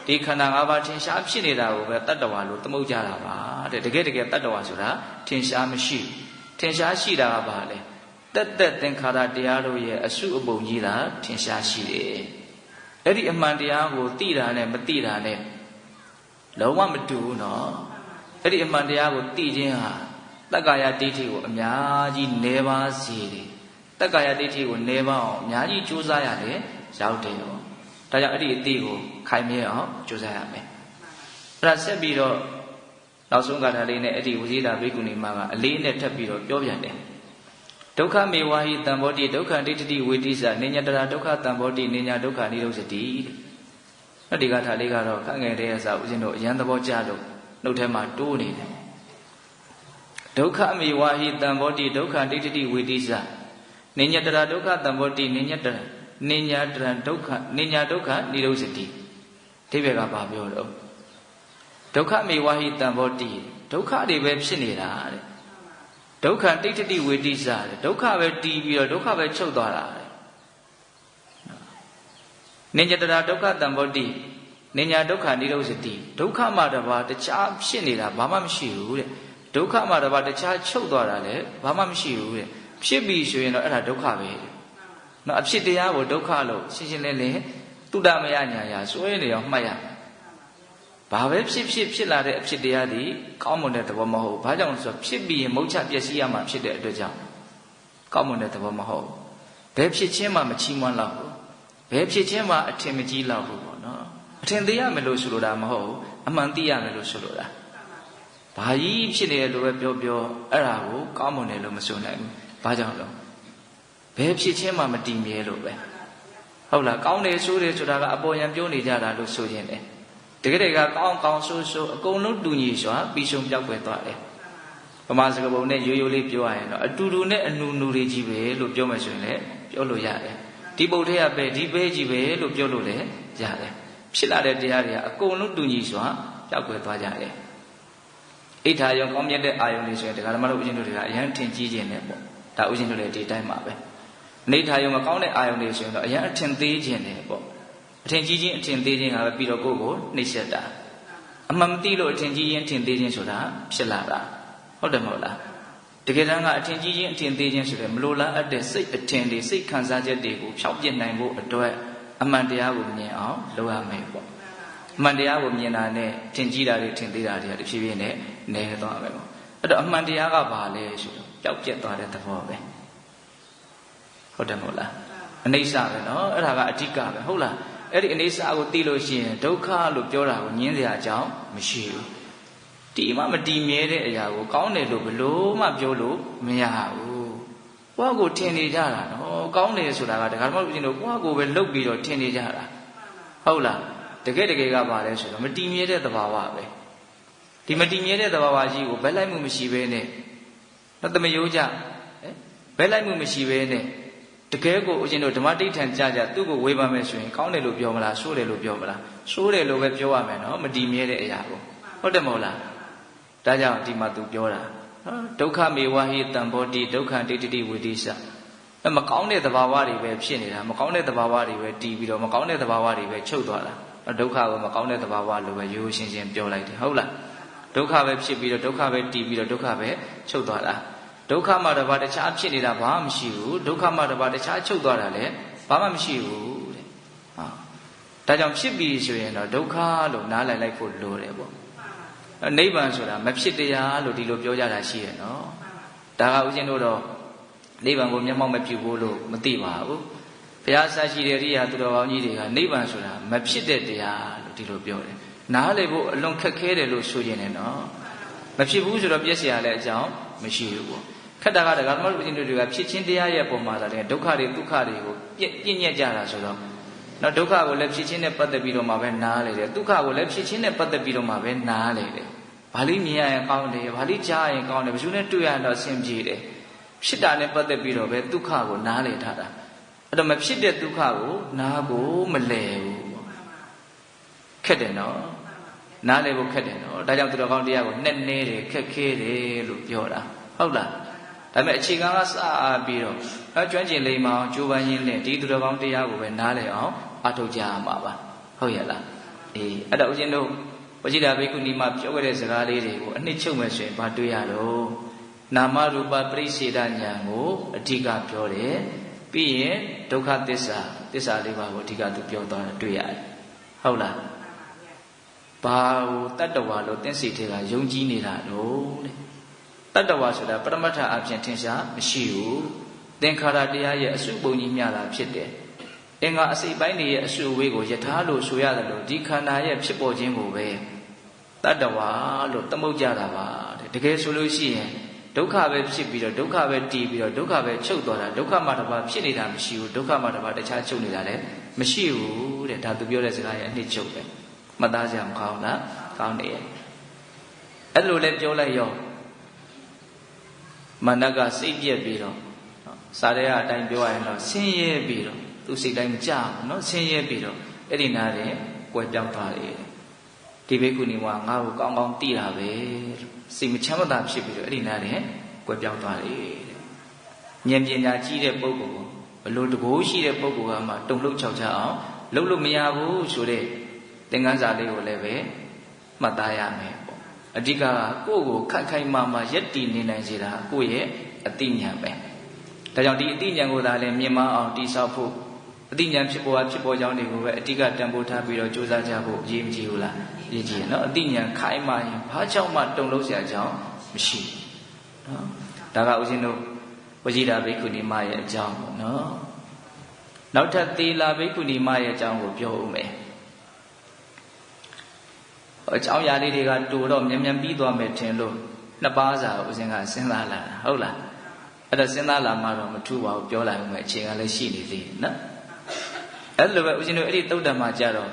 ဒီခန္ဓာ၅ပါးထင်ရှားဖြစ်နေတာကိုပဲတ attva လို့သမုတ်ကြတာပါတဲ့တကယ်တတ attva ဆိုတာထင်ရှားမရှိထင်ရှားရှိတာကဘာလဲတက်တက်သင်္ခါရတရားတို့ရဲ့အစုအပုံကြီးတာထင်ရှားရှိတယ်အဲ့ဒီအမှန်တရားကိုသိတာနဲ့မသိတာနဲ့လုံးဝမတူဘူးနော်အဲ့ဒီအမှန်တရားကိုသိခြင်းဟာတက္ကာယဒိဋ္ဌိကိုအများကြီးနှဲပါစေတယ်တက္ကာယဒိဋ္ဌိကိုနှဲပါအောင်အများကြီးကြိုးစားရတယ်ရောက်တယ်ရောဒါကြောင့်အဲ့ဒီအတိကိုခိုင်မြဲအောင်ကြိုးစားရမယ်အဲ့ဒါဆက်ပြီးတော့နောက်ဆုံးကာထာလေးနဲ့အဲ့ဒီဝိဇိတာဘိက္ခုနီမကအလေးနဲ့ထပ်ပြီးတော့ပြောပြန်တယ်ဒုက္ခမေဝါဟိတံဘောတိဒုက္ခဒိဋ္ဌိဝိတိစနိညာတရာဒုက္ခတံဘောတိနိညာဒုက္ခနိရောဓတိတဲ့ဒီကာထာလေးကတော့ခန့်ငယ်တဲ့အစားဦးဇင်းတို့အရန်သဘောကျလို့နှုတ်ထဲမှာတိုးနေတယ်ဒုက္ခမေဝါဟိတံဘောတိဒုက္ခဒိဋ္ဌိဝိတိစနိညာတရာဒုက္ခတံဘောတိနိညာတရာဒုက္ခနိညာဒုက္ခနိရောဓတိအဓိပ္ပာယ်ကဘာပြောတော့ဒုက္ခမေဝါဟိတံဘောတိဒုက္ခတွေပဲဖြစ်နေတာတဲ့ဒုက္ခတိဋ္ဌိဝေတိစတဲ့ဒုက္ခပဲတီးပြီးတော့ဒုက္ခပဲချုပ်သွားတာတဲ့နိညတရာဒုက္ခတံဘောတိနိညာဒုက္ခနိရောဓတိဒုက္ခမှတပါတခြားဖြစ်နေတာဘာမှမရှိဘူးတဲ့ဒုက္ခမှတပါတခြားချုပ်သွားတာလည်းဘာမှမရှိဘူးတဲ့ဖြစ်ပြီဆိုရင်တော့အဲ့ဒါဒုက္ခပဲတဲ့နော်အဖြစ်တရားကိုဒုက္ခလို့ရှင်းရှင်းလင်းလင်းတုဒ္ဓမယညာယာစွဲနေအောင်မှတ်ရဘာပဲဖြစ်လာတဲ့အဖြစ်တရားဒီကောင်းမွန်တဲ့သဘောမဟုတ်ဘာကြောင့်ဆိုတော့ဖြစ်ပြီးရင်မုတ်ချပျက်စီးရမှာဖြစ်တဲ့အတွက်ကြောင့်ကောင်းမွန်တဲ့သဘောမဟုတ်ဘယ်ဖြစ်ချင်းမှမချီးမွမ်းလောက်ဘူးဘယ်ဖြစ်ချင်းမှအထင်မကြီးလောက်ဘူးပေါ့နော်အထင်သေးရမယ်လို့ဆိုလိုတာမဟုတ်အမှန်သိရမယ်လို့ဆိုလိုတာဘာကြီးဖြစ်နေတယ်လို့ပဲပြောအဲ့ဒါကိုကောင်းမွန်တယ်လို့မဆိုနိုင်ဘူးဘာကြောင့်လဲဘယ်ဖြစ်ချင်းမှမတည်မြဲလို့ပဲဟုတ်လားကောင်းတယ်ဆိုတယ်ဆိုတာကအပေါ်ယံပြောနေကြတာလို့ဆိုရင်လေတကယ်ကောင်းဆိုးအကုန်လုံးတူညီစွာပြီးဆုံးပြောက်ွယ်သွားတယ်ဗမာစကားပုံနဲ့ရိုးရိုးလေးပြောရရင်တော့အတူတူနဲ့အနူနူတွေကြီးပဲလို့ပြောမယ်ဆိုရင်လည်းပြောလို့ရတယ်ဒီပုတ်ထဲကပဲဒီပဲကြီးပဲလို့ပြောလို့လည်းရတယ်ဖြစ်လာတဲ့တရားတွေကအကုန်လုံးတူညီစွာပြောက်ွယ်သွားကြတယ်အိဋ္ဌာယုံကောင်းမြတ်တဲ့အာယုံတွေဆိုရင်ဒကာဓမ္မတို့ဦးဇင်းတို့တွေကအရန်ထင်ကြီးခြင်းနဲ့ပေါ့ဒါဦးဇင်းတို့လည်းဒီတိုင်းပါပဲအိဋ္ဌာယုံမကောင်းတဲ့အာယုံတွေဆိုရင်တော့အရန်အထင်သေးခြင်းနဲ့ပေါ့အထင်ကြီးခြင်းအထင်သေးခြင်းကပဲပြီးတော့ကိုယ့်ကိုနှိပ်စက်တာအမှန်မသိလို့အထင်ကြီးခြင်းအထင်သေးခြင်းဆိုတာဖြစ်လာတာဟုတ်တယ်မဟုတ်လားတကယ်တမ်းကအထင်ကြီးခြင်းအထင်သေးခြင်းဆိုတဲ့မလိုလားအပ်တဲ့စိတ်အထင်တွေစိတ်ခံစားချက်တွေကိုဖျောက်ပြစ်နိုင်ဖို့အတွက်အမှန်တရားကိုမြင်အောင်လုပ်ရမယ်ပေါ့အမှန်တရားကိုမြင်တာနဲ့ထင်ကြီးတာတွေထင်သေးတာတွေကတဖြည်းဖြည်းနဲ့နည်းသွားမယ်ပေါ့အဲ့တော့အမှန်တရားကဘာလဲဆိုတော့ပျောက်ပြက်သွားတဲ့သဘောပဲဟုတ်တယ်မဟုတ်လားအနိစ္စပဲเนาะအဲ့ဒါကအဓိကပဲဟုတ်လားအဲ့ဒီအနိစ္စကိုသိလို့ရှိရင်ဒုက္ခလို့ပြောတာကိုညင်းစရာအကြောင်းမရှိဘူးဒီမှမတည်မြဲတဲ့အရာကိုကောင်းတယ်လို့ဘလို့မှပြောလို့မရဘူး ကိုယ့်ကိုထင်နေကြတာနော်ကောင်းတယ်ဆိုတာကဒါကမှမဟုတ်ဘူးကိုယ့်ကိုပဲလှုပ်ပြီးတော့ထင်နေကြတာဟုတ်လားတကယ်ကပါလဲဆိုတော့မတည်မြဲတဲ့သဘာဝပဲဒီမတည်မြဲတဲ့သဘာဝကြီးကိုဘက်လိုက်မှုမရှိဘဲနဲ့တော့တမယိုးကြဘက်လိုက်မှုမရှိဘဲနဲ့တကယ်ကိုဦးဇင်းတို့ဓမ္မတိဋ္ဌံကြသူ့ကိုဝေဖန်မယ်ဆိုရင်ကောင်းတယ်လို့ပြောမလားဆိုးတယ်လို့ပြောမလားဆိုးတယ်လို့ပဲပြောရမယ်နော်မတည်မြဲတဲ့အရာကိုဟုတ်တယ်မဟုတ်လားဒါကြောင့်ဒီမှာသူပြောတာဒုက္ခမေဝဟိတံဘောတိဒုက္ခဒိဋ္ဌိဝိတိစမကောင်းတဲ့သဘာဝတွေပဲဖြစ်နေတာမကောင်းတဲ့သဘာဝတွေပဲတည်ပြီးတော့မကောင်းတဲ့သဘာဝတွေပဲချုပ်သွားတာဒုက္ခကိုမကောင်းတဲ့သဘာဝလို့ပဲရိုးရှင်းရှင်းပြောလိုက်တယ်ဟုတ်လားဒုက္ခပဲဖြစ်ပြီးတော့ဒုက္ခပဲတည်ပြီးတော့ဒုက္ခပဲချုပ်သွားတာဒုက္ခမှတပါးတခြားဖြစ်နေတာဘာမှမရှိဘူးဒုက္ခမှတပါးတခြားချုပ်သွားတာလည်းဘာမှမရှိဘူးတဲ့ဒါကြောင့်ဖြစ်ပြီးဆိုရင်တော့ဒုက္ခလို့နားလည်လိုက်ဖို့လိုတယ်ပေါ့နိဗ္ဗာန်ဆိုတာမဖြစ်တရားလို့ဒီလိုပြောကြတာရှိရနော်ဒါကဦးဇင်းတို့တော့နိဗ္ဗာန်ကိုမျက်မှောက်မပြုဘူးလို့မသိပါဘူးဘုရားဆရာရှိတဲ့ရိယာသူတော်ကောင်းကြီးတွေကနိဗ္ဗာန်ဆိုတာမဖြစ်တဲ့တရားလို့ဒီလိုပြောတယ်နားလည်ဖို့အလွန်ခက်ခဲတယ်လို့ဆိုရင်လည်းနော်မဖြစ်ဘူးဆိုတော့ပြည့်စရာလည်းအကြောင်းမရှိဘူးပေါ့ခက်တာကတကယ်မှဦးဇင်းတို့တွေကဖြစ်ချင်းတရားရဲ့ပုံမှာလည်းဒုက္ခတွေဒုက္ခတွေကိုပြည့်ညက်ကြတာဆိုတော့နော်ဒုက္ခကိုလည်းဖြစ်ချင်းနဲ့ပတ်သက်ပြီးတော့မှပဲနားလေတယ်ဒုက္ခကိုလည်းဖြစ်ချင်းနဲ့ပတ်သက်ပြီးတော့မှပဲနားလေတယ်ဘာလို့မြင်ရရင်ကောင်းတယ်ဘာလို့ကြားရင်ကောင်းတယ်ဘယ်သူနဲ့တွေ့ရတော့အဆင်ပြေတယ်ဖြစ်တာနဲ့ပတ်သက်ပြီးတော့ပဲဒုက္ခကိုနားလေထားတာအဲ့တော့မဖြစ်တဲ့ဒုက္ခကိုနားကိုမလဲဘူးခက်တယ်နော်နားလေဖို့ခက်တယ်နော်ဒါကြောင့်သူတော်ကောင်းတရားကိုနဲ့နေတယ်ခက်ခဲတယ်လို့ပြောတာဟုတ်လားဒါပေမဲ့အခြေခံကစပြီးတော့ကျွမ်းကျင်လိမ္မာအောင်ကြိုးပမ်းရင်းနဲ့ဒီသူတော်ကောင်းတရားကိုပဲနားလည်အောင်အထောက်ကြရမှာပါဟုတ်ရဲ့လားအေးအဲ့တော့ဦးဇင်းတို့ဝจิตာဘိက္ခုနီမှာပြောခဲ့တဲ့စကားလေးတွေကိုအနှစ်ချုပ်မယ်ဆိုရင်ဘာတွေ့ရတော့နာမရူပပရိစေဒဉာဏ်ကိုအဓိကပြောတယ်ပြီးရင်ဒုက္ခသစ္စာလေးပါးကိုအဓိကသူပြောသွားတာတွေ့ရတယ်ဟုတ်လားဘာကိုတတ္တဝါလို့သင်္စိတ်တွေကယုံကြည်နေတာတော့တဲ့တတ္တဝါဆိုတာပရမတ္ထအပြင်ထင်ရှားမရှိဘူးသင်္ခါရတရားရဲ့အစုပုံကြီးမျှတာဖြစ်တယ်အင်္ဂါအစိတ်ပိုင်းတွေရဲ့အစုအဝေးကိုယထာလို့ဆိုရတယ်လို့ဒီခန္ဓာရဲ့ဖြစ်ပေါ်ခြင်းကိုပဲတတ္တဝါလို့သမုတ်ကြတာပါတဲ့တကယ်ဆိုလို့ရှိရင်ဒုက္ခပဲဖြစ်ပြီးတော့ဒုက္ခပဲတည်ပြီးတော့ဒုက္ခပဲချုပ်သွားတာဒုက္ခမှတစ်ပါးဖြစ်နေတာမရှိဘူးဒုက္ခမှတစ်ပါးတခြားချုပ်နေတာလည်းမရှိဘူးတဲ့ဒါသူပြောတဲ့စကားရဲ့အနှစ်ချုပ်ပဲမှတ်သားကြမကောင်းလားကောင်းနေရဲ့အဲ့လိုလဲပြောလိုက်ရောမနကစိတ်ပြက်ပြီးတော့စာရဲအတိုင်းပြောရရင်တော့ဆင်းရဲပြီးတော့သူစိတ်တိုင်းမကြဘူးနော်ဆင်းရဲပြီးတော့အဲ့ဒီနားတဲ့ကွယ်ပြောင်းသွားတယ်ဒီဘိက္ခုနီကငါ့ကိုကောင်းကောင်းသိတာပဲစိတ်မချမ်းသာဖြစ်ပြီးတော့အဲ့ဒီနားတဲ့ကွယ်ပြောင်းသွားတယ်ဉာဏ်ပညာကြီးတဲ့ပုဂ္ဂိုလ်ဘလို့တကိုးရှိတဲ့ပုဂ္ဂိုလ်ကမှတုံ့လှုပ်ချောက်ချအောင်လှုပ်လို့မရဘူးဆိုတဲ့သင်္ကန်းစာလေးကိုလည်းပဲမှတ်သားရမယ်ပေါ့အဓိကကိုယ့်ကိုခက်ခိုင်မာမာယက်တည်နေနိုင်စေတာကိုယ့်ရဲ့အသိဉာဏ်ပဲဒါကြောင့်ဒီအသိဉာဏ်ကိုသာလည်းမြင်မအောင်တည်ဆောက်ဖို့အသိဉာဏ်ဖြစ်ပေါ်ကြောင်းတွေကိုပဲအဓိကတန်ဖိုးထားပြီးတော့ကြိုးစားကြဖို့အရေးမကြီးဘူးလားအရေးကြီးတယ်နော်အသိဉာဏ်ခိုင်မာရင်ဘာကြောင့်မှတုံ့လို့စရာကြောင်းမရှိနော်ဒါကဦးဇင်းတို့ဝจิตာဘိက္ခုနီမရဲ့အကြောင်းပေါ့နော်နောက်ထပ်သီလဘိက္ခုနီမရဲ့အကြောင်းကိုပြောဦးမယ်အကြောင်းအရာလေးတွေကတူတော့မြန်ပြီးသွားမယ်ထင်လို့နှစ်ပါးစာဦးဇင်းကစဉ်းစားလာတာဟုတ်လားအဲ့တော့စဉ်းစားလာမှတော့မထူပါဘူးပြောလိုက်ဦးမယ်အချိန်ကလည်းရှိနေသေးတယ်နော်အဲ့လိုပဲဦးဇင်းတို့အဲ့ဒီသုတ်တံမှာကြတော့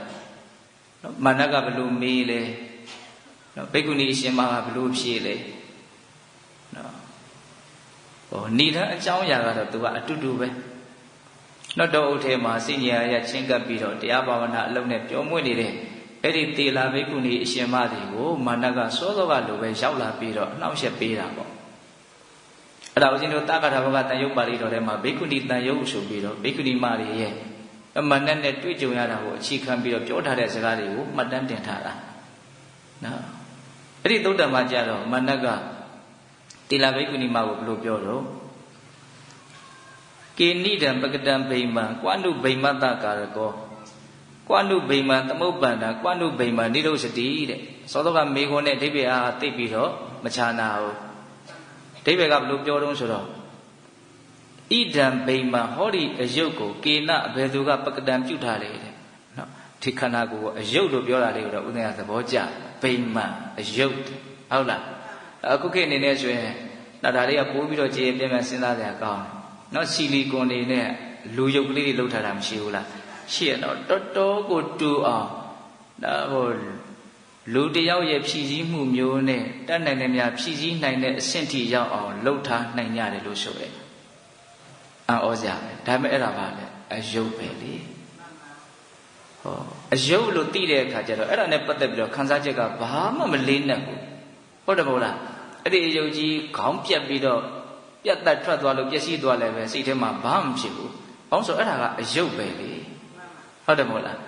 မာနကဘလို့မေးလဲနော်ဘိက္ခုနီအရှင်မကဘလို့ဖြေလဲနော်ဟောနေတဲ့ အကြောင်းအရာကတော့သူကအတူတူပဲနော်တော့ဥထဲမှာစိညာရချင်းကပ်ပြီးတော့တရားဘာဝနာအလုံးနဲ့ပြောမွေ့နေတဲ့အဲ့ဒီသေလာဘိက္ခုနီအရှင်မတွေကိုမာနကစောစောကလိုပဲရောက်လာပြီးတော့နှောင့်ယှက်ပေးတာပေါ့အဲ့ဒါဦးဇင်းတို့တက္ကထာဘဂတန်ယုတ်ပါဠိတော်ထဲမှာဘိက္ခုနီတန်ယုတ်ဆိုပြီးတော့ဘိက္ခုနီမတွေရဲ့အမှန်နဲ့တွေ့ကြုံရတာကိုအခြေခံပြီးတော့ပြောထားတဲ့စကားတွေကိုမှတ်တမ်းတင်ထားတာနော်အဲ့ဒီသုတ္တမှာကြတော့မာနကသေလာဘိက္ခုနီမကိုဘယ်လိုပြောတော့ကေနိဒံပကတံဗိမံကွာနုဗိမတ္တကာရကောကွာနုဗိမံသမုပ္ပန္တာကွာနုဗိမံနိရောဓတိတဲ့သောသောကမေခွန်းနဲ့အဓိပ္ပာယ်အားသိပြီးတော့မခြားနာဘူးအဓိပ္ပာယ်ကဘယ်လိုပြောတုံးဆိုတော့ဣဒံဗိမံဟောဒီအယုတ်ကိုကေနအဘယ်သူကပကတံပြုထားလေတဲ့နော်ဒီခန္ဓာကိုယ်အယုတ်လို့ပြောတာလေးကိုတော့ဥဒ္ဒရာသဘောကျဗိမံအယုတ်ဟုတ်လားအခုခေတ်အနေနဲ့ဆိုရင်ဒါလေးကပိုးပြီးတော့ကြည်ပြင်းပြစဉ်းစားကြရကောင်း နော်ဆီလီကွန်တွေနဲ့လူရုပ်ကလေးတွေလှုပ်ထားတာမရှိဘူးလားရှိရတော့တော်တော်ကိုတူအောင်ဒါဟိုလူတယောက်ရဲ့ဖြည့်ဆည်းမှုမျိုးနဲ့တတ်နိုင်တဲ့များဖြည့်ဆည်းနိုင်တဲ့အဆင့်ထိရောက်အောင်လှုပ်ထားနိုင်ကြတယ်လို့ဆိုတယ်အော်စရာပဲဒါပေမဲ့အဲ့ဒါပါလေအယုတ်ပဲလေဟောအယုတ်လို့သိတဲ့အခါကျတော့အဲ့ဒါနဲ့ပတ်သက်ပြီးတော့ခန်းစားချက်ကဘာမှမလေးနက်ဘူးဟုတ်တယ်မဟုတ်လားအဲ့ဒီအယုတ်ကြီးခေါင်းပြက်ပြီးတော့ပြတ်တက်ထွက်သွားလို့ပျက်စီးသွားလည်းပဲစိတ်ထဲမှာဘာမှမဖြစ်ဘူးဘာလို့ဆိုအဲ့ဒါကအယုတ်ပဲလေဟုတ်တယ်မဟုတ်လား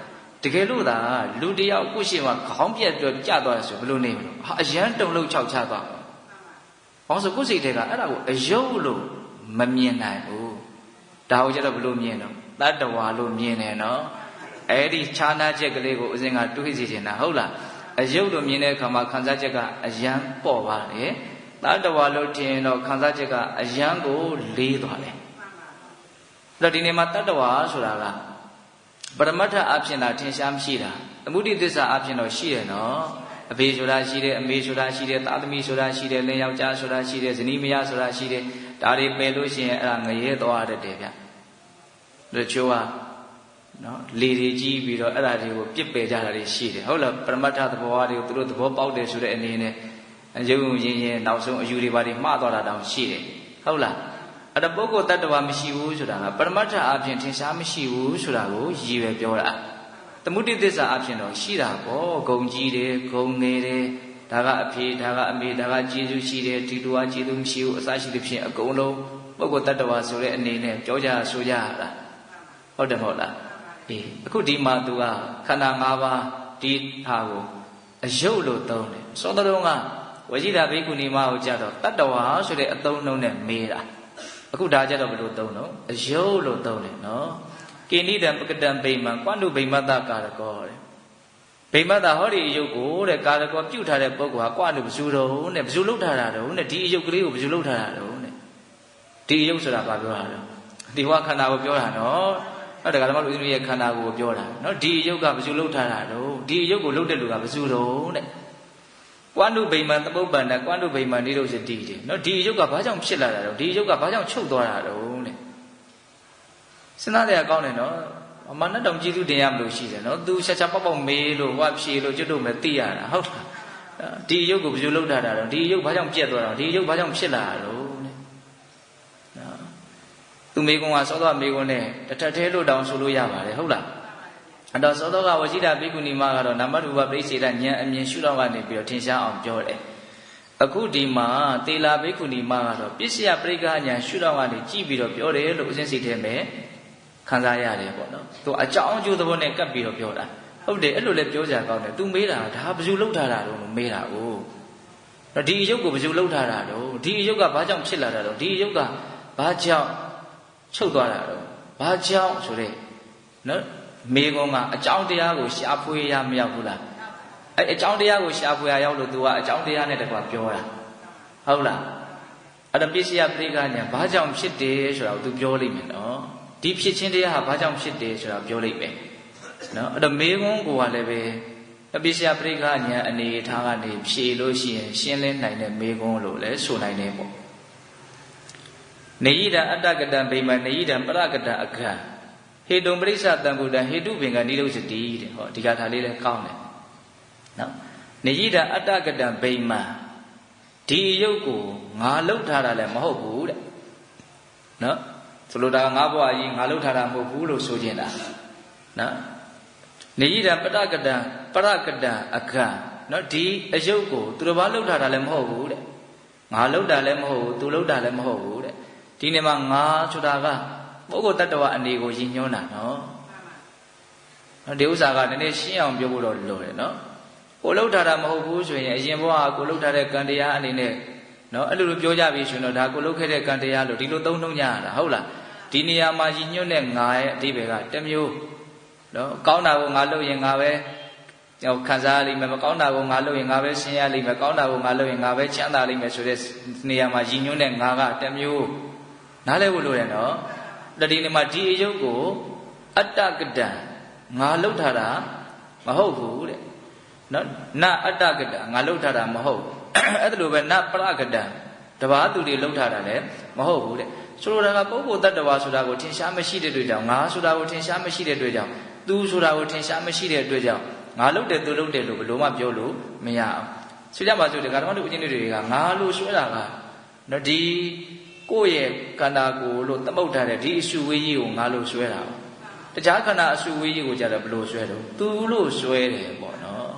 တကယ်လို့သာလူတယောက်ကိုရှိမှခေါင်းပြက်တော့ကြသွားတယ်ဆိုဘယ်လိုနေမလို့ဟာအရန်တုံလို့ခြောက်ချသွားဘာလို့ဆိုကိုယ်စိတ်ထဲကအဲ့ဒါကိုအယုတ်လို့မမြင်နိုင်ဘူးဒါကိုကျတော့ဘယ်လိုမြင်တော့တတ္တဝါလို့မြင်တယ်နော်အဲ့ဒီခြားနာချက်ကလေးကိုဦးဇင်းကတွေးစီနေတာဟုတ်လားအယုတ်လို့မြင်တဲ့အခါမှာခံစားချက်ကအယံပေါ့ပါတယ်တတ္တဝါလို့ထင်တော့ခံစားချက်ကအယံကိုလေးသွားတယ်အဲ့တော့ဒီနေ့မှာတတ္တဝါဆိုတာကပရမတ္ထအဖြစ်တာထင်ရှားမရှိတာသမုဒိသစ္စာအဖြစ်တော့ရှိတယ်နော်အဖေဆိုတာရှိတယ်အမေဆိုတာရှိတယ်သားသမီးဆိုတာရှိတယ်လင်ယောက်ျားဆိုတာရှိတယ်ဇနီးမယားဆိုတာရှိတယ်ဒါတွေပယ်လို့ရှိရင်အဲ့ဒါငရဲသွားတတ်တယ်ဗျတို့ချိုးကနော်လေတွေကြီးပြီးတော့အဲ့ဒါတွေကိုပြစ်ပယ်ကြတာတွေရှိတယ်ဟုတ်လားပရမတ္ထသဘောအားတွေကိုသူတို့သဘောပေါက်တယ်ဆိုတဲ့အနေနဲ့ရုပ်ရင်းရင်နောက်ဆုံးအယူတွေပါတွေမှားသွားတာတောင်ရှိတယ်ဟုတ်လားအဲ့ဒါပုဂ္ဂိုလ်တ attva မရှိဘူးဆိုတာကပရမတ္ထအဖြစ်ထင်ရှားမရှိဘူးဆိုတာကိုရည်ပဲပြောတာသမုဒိသစ္စာအဖြစ်တော့ရှိတာပေါ့ဂုံကြီးတယ်ဂုံငယ်တယ်ဒါကအဖေဒါကအမေဒါကကျေးဇူးရှိတယ်ဒီတူကကျေးဇူးမရှိဘူးအစရှိသဖြင့်အကုန်လုံးပုဂ္ဂိုလ်တ attva ဆိုတဲ့အနေနဲ့ပြောကြဆိုကြရတာဟုတ်တယ်မဟုတ်လားအေးအခုဒီမှာသူကခန္ဓာ၅ပါးဒီဟာကိုအယုတ်လို့သုံးတယ်စောတလုံးကဝိဇိတာဘိက္ခုနီမကိုကြတော့တ attva ဆိုတဲ့အသုံးနှုန်းနဲ့မေးတာအခုဒါကြတော့ဘယ်လိုသုံးတော့အယုတ်လို့သုံးတယ်နော်ကိဏိတံပကတံဗိမာန်ကွန္တုဗိမတ္တကာရကောတဲ့ဗိမတ္တဟောဒီအယုတ်ကိုတဲ့ကာရကောပြုတ်ထားတဲ့ပုဂ္ဂိုလ်ကကွန္တုဘယ်သူတော့တဲ့ဘယ်သူလောက်ထားတာတော့တဲ့ဒီအယုတ်ကလေးကိုဘယ်သူလောက်ထားတာတော့တဲ့ဒီအယုတ်ဆိုတာဘာပြောတာလဲဒီဝခန္ဓာကိုပြောတာနော်ဟုတ်တယ်ကဓမ္မလူဦးရဲ့ခန္ဓာကိုပြောတာနော်ဒီအယုတ်ကဘယ်သူလောက်ထားတာတော့ဒီအယုတ်ကိုလောက်တဲ့လူကဘယ်သူတော့တဲ့ကွန္တုဗိမာန်သမုပ္ပန္နကွန္တုဗိမာန်နိရောဓတိတဲ့နော်ဒီအယုတ်ကဘာကြောင့်ဖြစ်လာတာတော့ဒီအယုတ်ကဘာကြောင့်ချုပ်သွားတာတော့တဲ့စဉ်းစားရကောင်းတယ်နော်အမှန်နဲ့တောင်ကျေးဇူးတင်ရမလို့ရှိတယ်နော်သူချက်ချက်ပေါက်ပေါက်မေးလို့ဟောဖြေလို့ကျွတ်တို့မဲ့သိရတာဟုတ်လားဒီအယုတ်ကိုဘယ်လိုလုပ်ထားတာတော့ဒီအယုတ်ဘာကြောင့်ပြက်သွားတာဒီအယုတ်ဘာကြောင့်ဖြစ်လာတာတော့တဲ့နော်သူမေကုံကစောသောမေကုံနဲ့တထက်သေးလို့တောင်ဆိုလို့ရပါတယ်ဟုတ်လားအဲ့တော့စောသောကဝရှိတာဘိက္ခုနီမကတော့နာမရူပပရိစ္ဆေဒဉာဏ်အမြင်ရှုတော့ကနေပြီးတော့ထင်ရှားအောင်ပြောတယ်အခုဒီမှာတေလာဘိက္ခုနီမကတော့ပစ္စယပရိက္ခဉာဏ်ရှုတော့ကနေကြည့်ပြီးတော့ပြောတယ်လို့ဦးဇင်းစိတ်ထဲမှာခံစားရတယ်ပေါ့နော်သူအကြောင်းအကျိုးသဘောနဲ့ကပ်ပြီးတော့ပြောတာဟုတ်တယ်အဲ့လိုလဲပြောကြကောင်းတယ်သူမေးတာဒါဘယ်သူလှုပ်ထားတာတော့မေးတာကိုဒီအယုတ်ကိုဘယ်သူလှုပ်ထားတာတော့ဒီအယုတ်ကဘာကြောင့်ဖြစ်လာတာတော့ဒီအယုတ်ကဘာကြောင့်ချုပ်သွားတာတော့ဘာကြောင့်ဆိုတဲ့နော်မေကုံကအကြောင်းတရားကိုရှာဖွေရမရောက်ဘူးလားအဲ့အကြောင်းတရားကိုရှာဖွေရရောက်လို့သူကအကြောင်းတရားနဲ့တကွာပြောတာဟုတ်လားအဲ့ဒါပစ္စယပရိက္ခဉာဏ်ဘာကြောင့်ဖြစ်တယ်ဆိုတာကိုသူပြောလိမ့်မယ်နော်ဒီဖြစ်ခြင်းတရားဟာဘာကြောင့်ဖြစ်တယ်ဆိုတာပြောလိမ့်မယ်နော်အဲ့တော့မေကုံကိုကလည်းပဲပစ္စယပရိက္ခဉာဏ်အနေထားကနေဖြေလို့ရှိရင်ရှင်းလင်းနိုင်တဲ့မေကုံလို့လည်းဆိုနိုင်တယ်ပေါ့နေယိတံအတ္တကတံဗိမာန်နေယိတံပရကတံအခံဟေတုံပရိစ္ဆတံဗုဒ္ဓဟေတုပင်ကနိရောဓတိတဲ့ဟောဒီကထာလေးလည်းကောင်းတယ်နော်နေယိတံအတ္တကတံဗိမာန်ဒီအယုတ်ကိုငါလှုပ်ထားတာလည်းမဟုတ်ဘူးတဲ့နော်ဆိုလိုတာငါဘဝကြီးငါလှုပ်ထားတာမဟုတ်ဘူးလို့ဆိုခြင်းတာနော်နေယိတံပရကတံအခံနော်ဒီအယုတ်ကိုသူတို့ဘာလှုပ်ထားတာလည်းမဟုတ်ဘူးတဲ့ငါလှုပ်တာလည်းမဟုတ်ဘူးသူလှုပ်တာလည်းမဟုတ်ဘူးတဲ့ဒီနေ့မှာငါဆိုတာကပုဂ္ဂိုလ်တ attva အနေကိုရည်ညွှန်းတာနော်ဒီဥစ္စာကနည်းနည်းရှင်းအောင်ပြောဖို့တော့လိုတယ်နော်ကိုလှုပ်ထားတာမဟုတ်ဘူးဆိုရင်အရင်ဘဝကိုလှုပ်ထားတဲ့ကံတရားအနေနဲ့နော်အဲ့လိုပြောကြပြီဆိုရင်တော့ဒါကိုလှုပ်ခဲ့တဲ့ကံတရားလို့ဒီလိုသုံးနှုန်းကြရတာဟုတ်လားဒီနေရာမှာရည်ညွှန်းတဲ့ငါရဲ့အဓိပ္ပာယ်ကတစ်မျိုးနော်ကောင်းတာကိုငါလှုပ်ရင်ငါပဲခံစားရလိမ့်မယ်မကောင်းတာကိုငါလှုပ်ရင်ငါပဲဆင်းရဲလိမ့်မယ်ကောင်းတာကိုငါလှုပ်ရင်ငါပဲချမ်းသာလိမ့်မယ်ဆိုတဲ့နေရာမှာရည်ညွှန်းတဲ့ငါကတစ်မျိုးနားလည်ဖို့လိုတယ်နော်ဒီနေ့မှာဒီအယုတ်ကိုအတ္တကတံငါလှုပ်ထားတာမဟုတ်ဘူးတဲ့နော်နအတ္တကတံငါလှုပ်ထားတာမဟုတ်အဲ့ဒါလိုပဲနပရကတံတဘာသူတွေလှုပ်ထားတာလည်းမဟုတ်ဘူးတဲ့ ဆိုလိုတာကပုဂ္ဂိုလ်တ attva ဆိုတာကိုထင်ရှားမရှိတဲ့အတွက်ကြောင့်ငါဆိုတာကိုထင်ရှားမရှိတဲ့အတွက်ကြောင့်သူဆိုတာကိုထင်ရှားမရှိတဲ့အတွက်ကြောင့်ငါလုပ်တယ်သူလုပ်တယ်လို့ဘယ်လိုမှပြောလို့မရအောင်ဆိုကြပါစို့ဒီဓမ္မတို့ဦးဇင်းတွေကငါလို့ဆွဲတာကနော်ဒီကိုယ့်ရဲ့ခန္ဓာကိုယ်လို့သမုတ်ထားတဲ့ဒီအစုဝေးကြီးကိုငါလို့ဆွဲတာတခြားခန္ဓာအစုဝေးကြီးကိုကြတော့ဘယ်လိုဆွဲတော့သူလို့ဆွဲတယ်ပေါ့နော်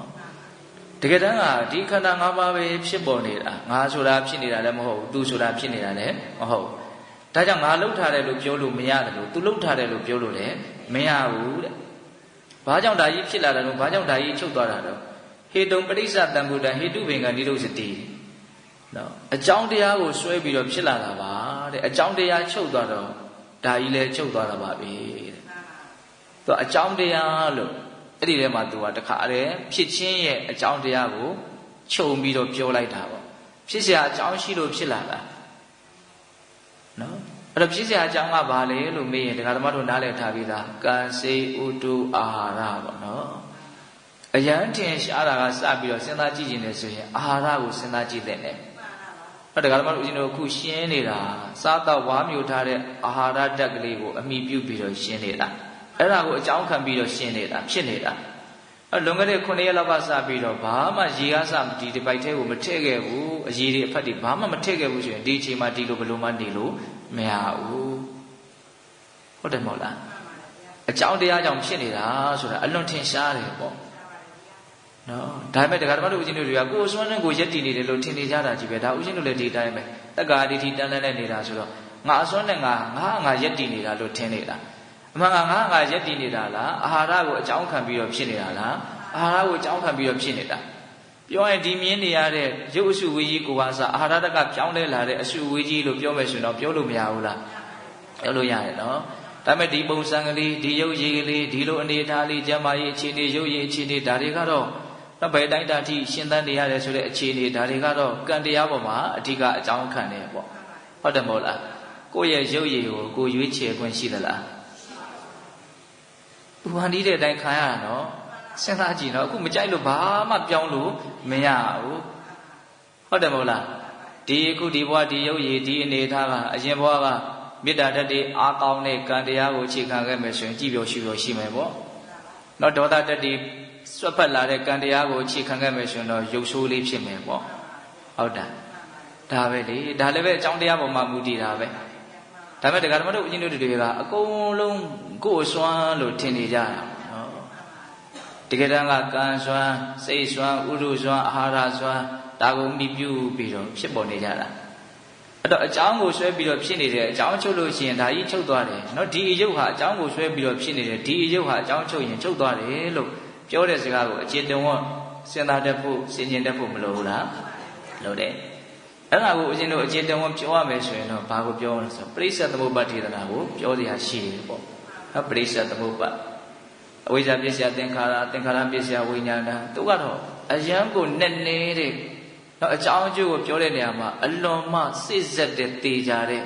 တကယ်တမ်းကဒီခန္ဓာ၅ပါးပဲဖြစ်ပေါ်နေတာငါဆိုတာဖြစ်နေတာလည်းမဟုတ်ဘူးသူဆိုတာဖြစ်နေတာလည်းမဟုတ်ဘူးဒါကြောင့်ငါလှုပ်ထားတယ်လို့ပြောလို့မရတယ်လို့သူလှုပ်ထားတယ်လို့ပြောလို့လည်းမရဘူးတဲ့ဘာကြောင့်ဒါကြီးဖြစ်လာတယ်လို့ဘာကြောင့်ဒါကြီးချုပ်သွားတာတော့ဟေတုံပရိစ္ဆတံဗုဒ္ဓဟေတုဘင်္ဂနိရုစတိနော်အကြောင်းတရားကိုဆွဲပြီးတော့ဖြစ်လာတာပါတဲ့အကြောင်းတရားချုပ်သွားတော့ဒါကြီးလည်းချုပ်သွားတာပါပဲတဲ့သူအကြောင်းတရားလို့အဲ့ဒီထဲမှာသူကတခါတည်းဖြစ်ချင်းရဲ့အကြောင်းတရားကိုခြုံပြီးတော့ပြောလိုက်တာပေါ့ဖြစ်เสียအကြောင်းရှိလို့ဖြစ်လာတာနော်အဲ့တော့ဖြစ်เสียအကြောင်းကဘာလဲလို့မေးရင်ဒကာဓမ္မတို့နားလည်ထားပြီးသားကံစေဥတုအာဟာရပေါ့နော်အယံထင်ရှားတာကစပြီးတော့စဉ်းစားကြည့်ခြင်းနဲ့ဆိုရင်အာဟာရကိုစဉ်းစားကြည့်တဲ့နဲ့အဲ့ဒါဓမ္မတို့ဦးဇင်းတို့အခုရှင်းနေတာစားတော့ဝါမျိုးထားတဲ့အာဟာရဓာတ်ကလေးကိုအမိပြုပြီးတော့ရှင်းနေတာအဲ့ဒါကိုအကြောင်းခံပြီးတော့ရှင်းနေတာဖြစ်နေတာအဲ့လွန်ခဲ့တဲ့9ရက်လောက်ကစပြီးတော့ဘာမှရေကားစဒီပိုက်ထဲကိုမထည့်ခဲ့ဘူးအရေတွေအဖက်တွေဘာမှမထည့်ခဲ့ဘူးဆိုရင်ဒီအချိန်မှာဒီလိုဘယ်လိုမှနေလို့မရဘူးဟုတ်တယ်မဟုတ်လားအကြောင်းတရားကြောင့်ဖြစ်နေတာဆိုတာအလွန်ထင်ရှားတယ်ပေါ့နော်ဒါပေမဲ့တရားဓမ္မတို့ဦးဇင်းတို့တွေကကိုယ်စွမ်းနဲ့ကိုယ်ရက်တည်နေတယ်လို့ထင်နေကြတာကြီးပဲဒါဦးဇင်းတို့လည်းဒီတိုင်းပဲတက္ကာဒိဋ္ဌိတန်းတန်းနဲ့နေတာဆိုတော့ငါအစွမ်းနဲ့ငါရက်တည်နေတာလို့ထင်နေတာအမှန်ကငါရက်တည်နေတာလားအာဟာရကိုအကြောင်းခံပြီးတော့ဖြစ်နေတာလားအာဟာရကိုအကြောင်းခံပြီးတော့ဖြစ်နေတာပြောရင်ဒီမြင်နေရတဲ့ရုပ်အစုဝေးကြီးကိုပါစအာဟာရတကပြောင်းလဲလာတဲ့အစုဝေးကြီးလို့ပြောမယ်ဆိုတော့ပြောလို့မရဘူးလားပြောလို့ရတယ်နော်ဒါပေမဲ့ဒီပုံစံကလေးဒီရုပ်ရည်ကလေးဒီလိုအနေအထားလေးကျမ်းမာရေးအခြေအနေရုပ်ရည်အခြေအနေဒါတွေကတော့ဘယ်တိုင်းတာထိရှင်းသန်းနေရတယ်ဆိုတဲ့အခြေအနေဒါတွေကတော့ကံတရားပေါ်မှာအဓိကအကြောင်းခံတယ်ပေါ့ဟုတ်တယ်မဟုတ်လားကိုယ့်ရဲ့ရုပ်ရည်ကိုကိုရွေးချယ်ခွင့်ရှိသလားသူဟန်ဒီတဲ့အတိုင်းခံရတာနော်စဉ်းစားကြည့်နော်အခုမကြိုက်လို့ဘာမှပြောင်းလို့မရဘူးဟုတ်တယ်မဟုတ်လားဒီအခုဒီဘဝဒီရုပ်ရည်ဒီအနေထားကအရင်ဘဝကမေတ္တာတတ်တွေအားကောင်းတဲ့ကံတရားကိုအခြေခံခဲ့မယ်ဆိုရင်ကြည်ပြောရှိပြောရှိမယ်ပေါ့နော်ဒေါသတတ်တွေစွတ်ဖက်လာတဲ့ကံတရားကိုအခြေခံခဲ့မယ်ဆိုရင်တော့ရုပ်ဆိုးလေးဖြစ်မယ်ပေါ့ဟုတ်တာဒါပဲလေဒါလည်းပဲအကြောင်းတရားပေါ်မှာမူတည်တာပဲဒါပေမဲ့တရားဓမ္မတို့ဦးဇင်းတို့တွေကအကုန်လုံးကိုယ်စွမ်းလို့ထင်နေကြတာနော်တကယ်တမ်းကကံစွမ်းစိတ်စွမ်းဥဒုစွမ်းအာဟာရစွမ်းဒါကိုမိပြုပြီးတော့ဖြစ်ပေါ်နေကြတာအဲ့တော့အကြောင်းကိုဆွဲပြီးတော့ဖြစ်နေတယ်အကြောင်းချုပ်လို့ရှိရင်ဒါကြီးချုပ်သွားတယ်နော်ဒီအယုတ်ဟာအကြောင်းကိုဆွဲပြီးတော့ဖြစ်နေတယ်ဒီအယုတ်ဟာအကြောင်းချုပ်ရင်ချုပ်သွားတယ်လို့ပြောတဲ့စကားကိုအခြေတဝတ်စဉ်းစားတတ်ဖို့စဉ်းကျင်တတ်ဖို့မလိုဘူးလားလိုတယ်အဲ့ဒါကိုဦးဇင်းတို့အခြေတဝတ်ပြောရမယ်ဆိုရင်တော့ဘာကိုပြောလဲဆိုပရိစ္ဆေသမုပ္ပါဒေသနာကိုပြောစရာရှိတယ်ပေါ့နော်ပရိစ္ဆေသမုပ္ပါအဝိဇ္ဇာပစ္စယသင်္ခါရသင်္ခါရပစ္စယဝိညာဏသူကတော့အယံကိုနဲ့နေတဲ့နော်အကြောင်းအကျိုးကိုပြောတဲ့နေရာမှာအလွန်မှစိတ်ဆက်တဲ့တေချာတဲ့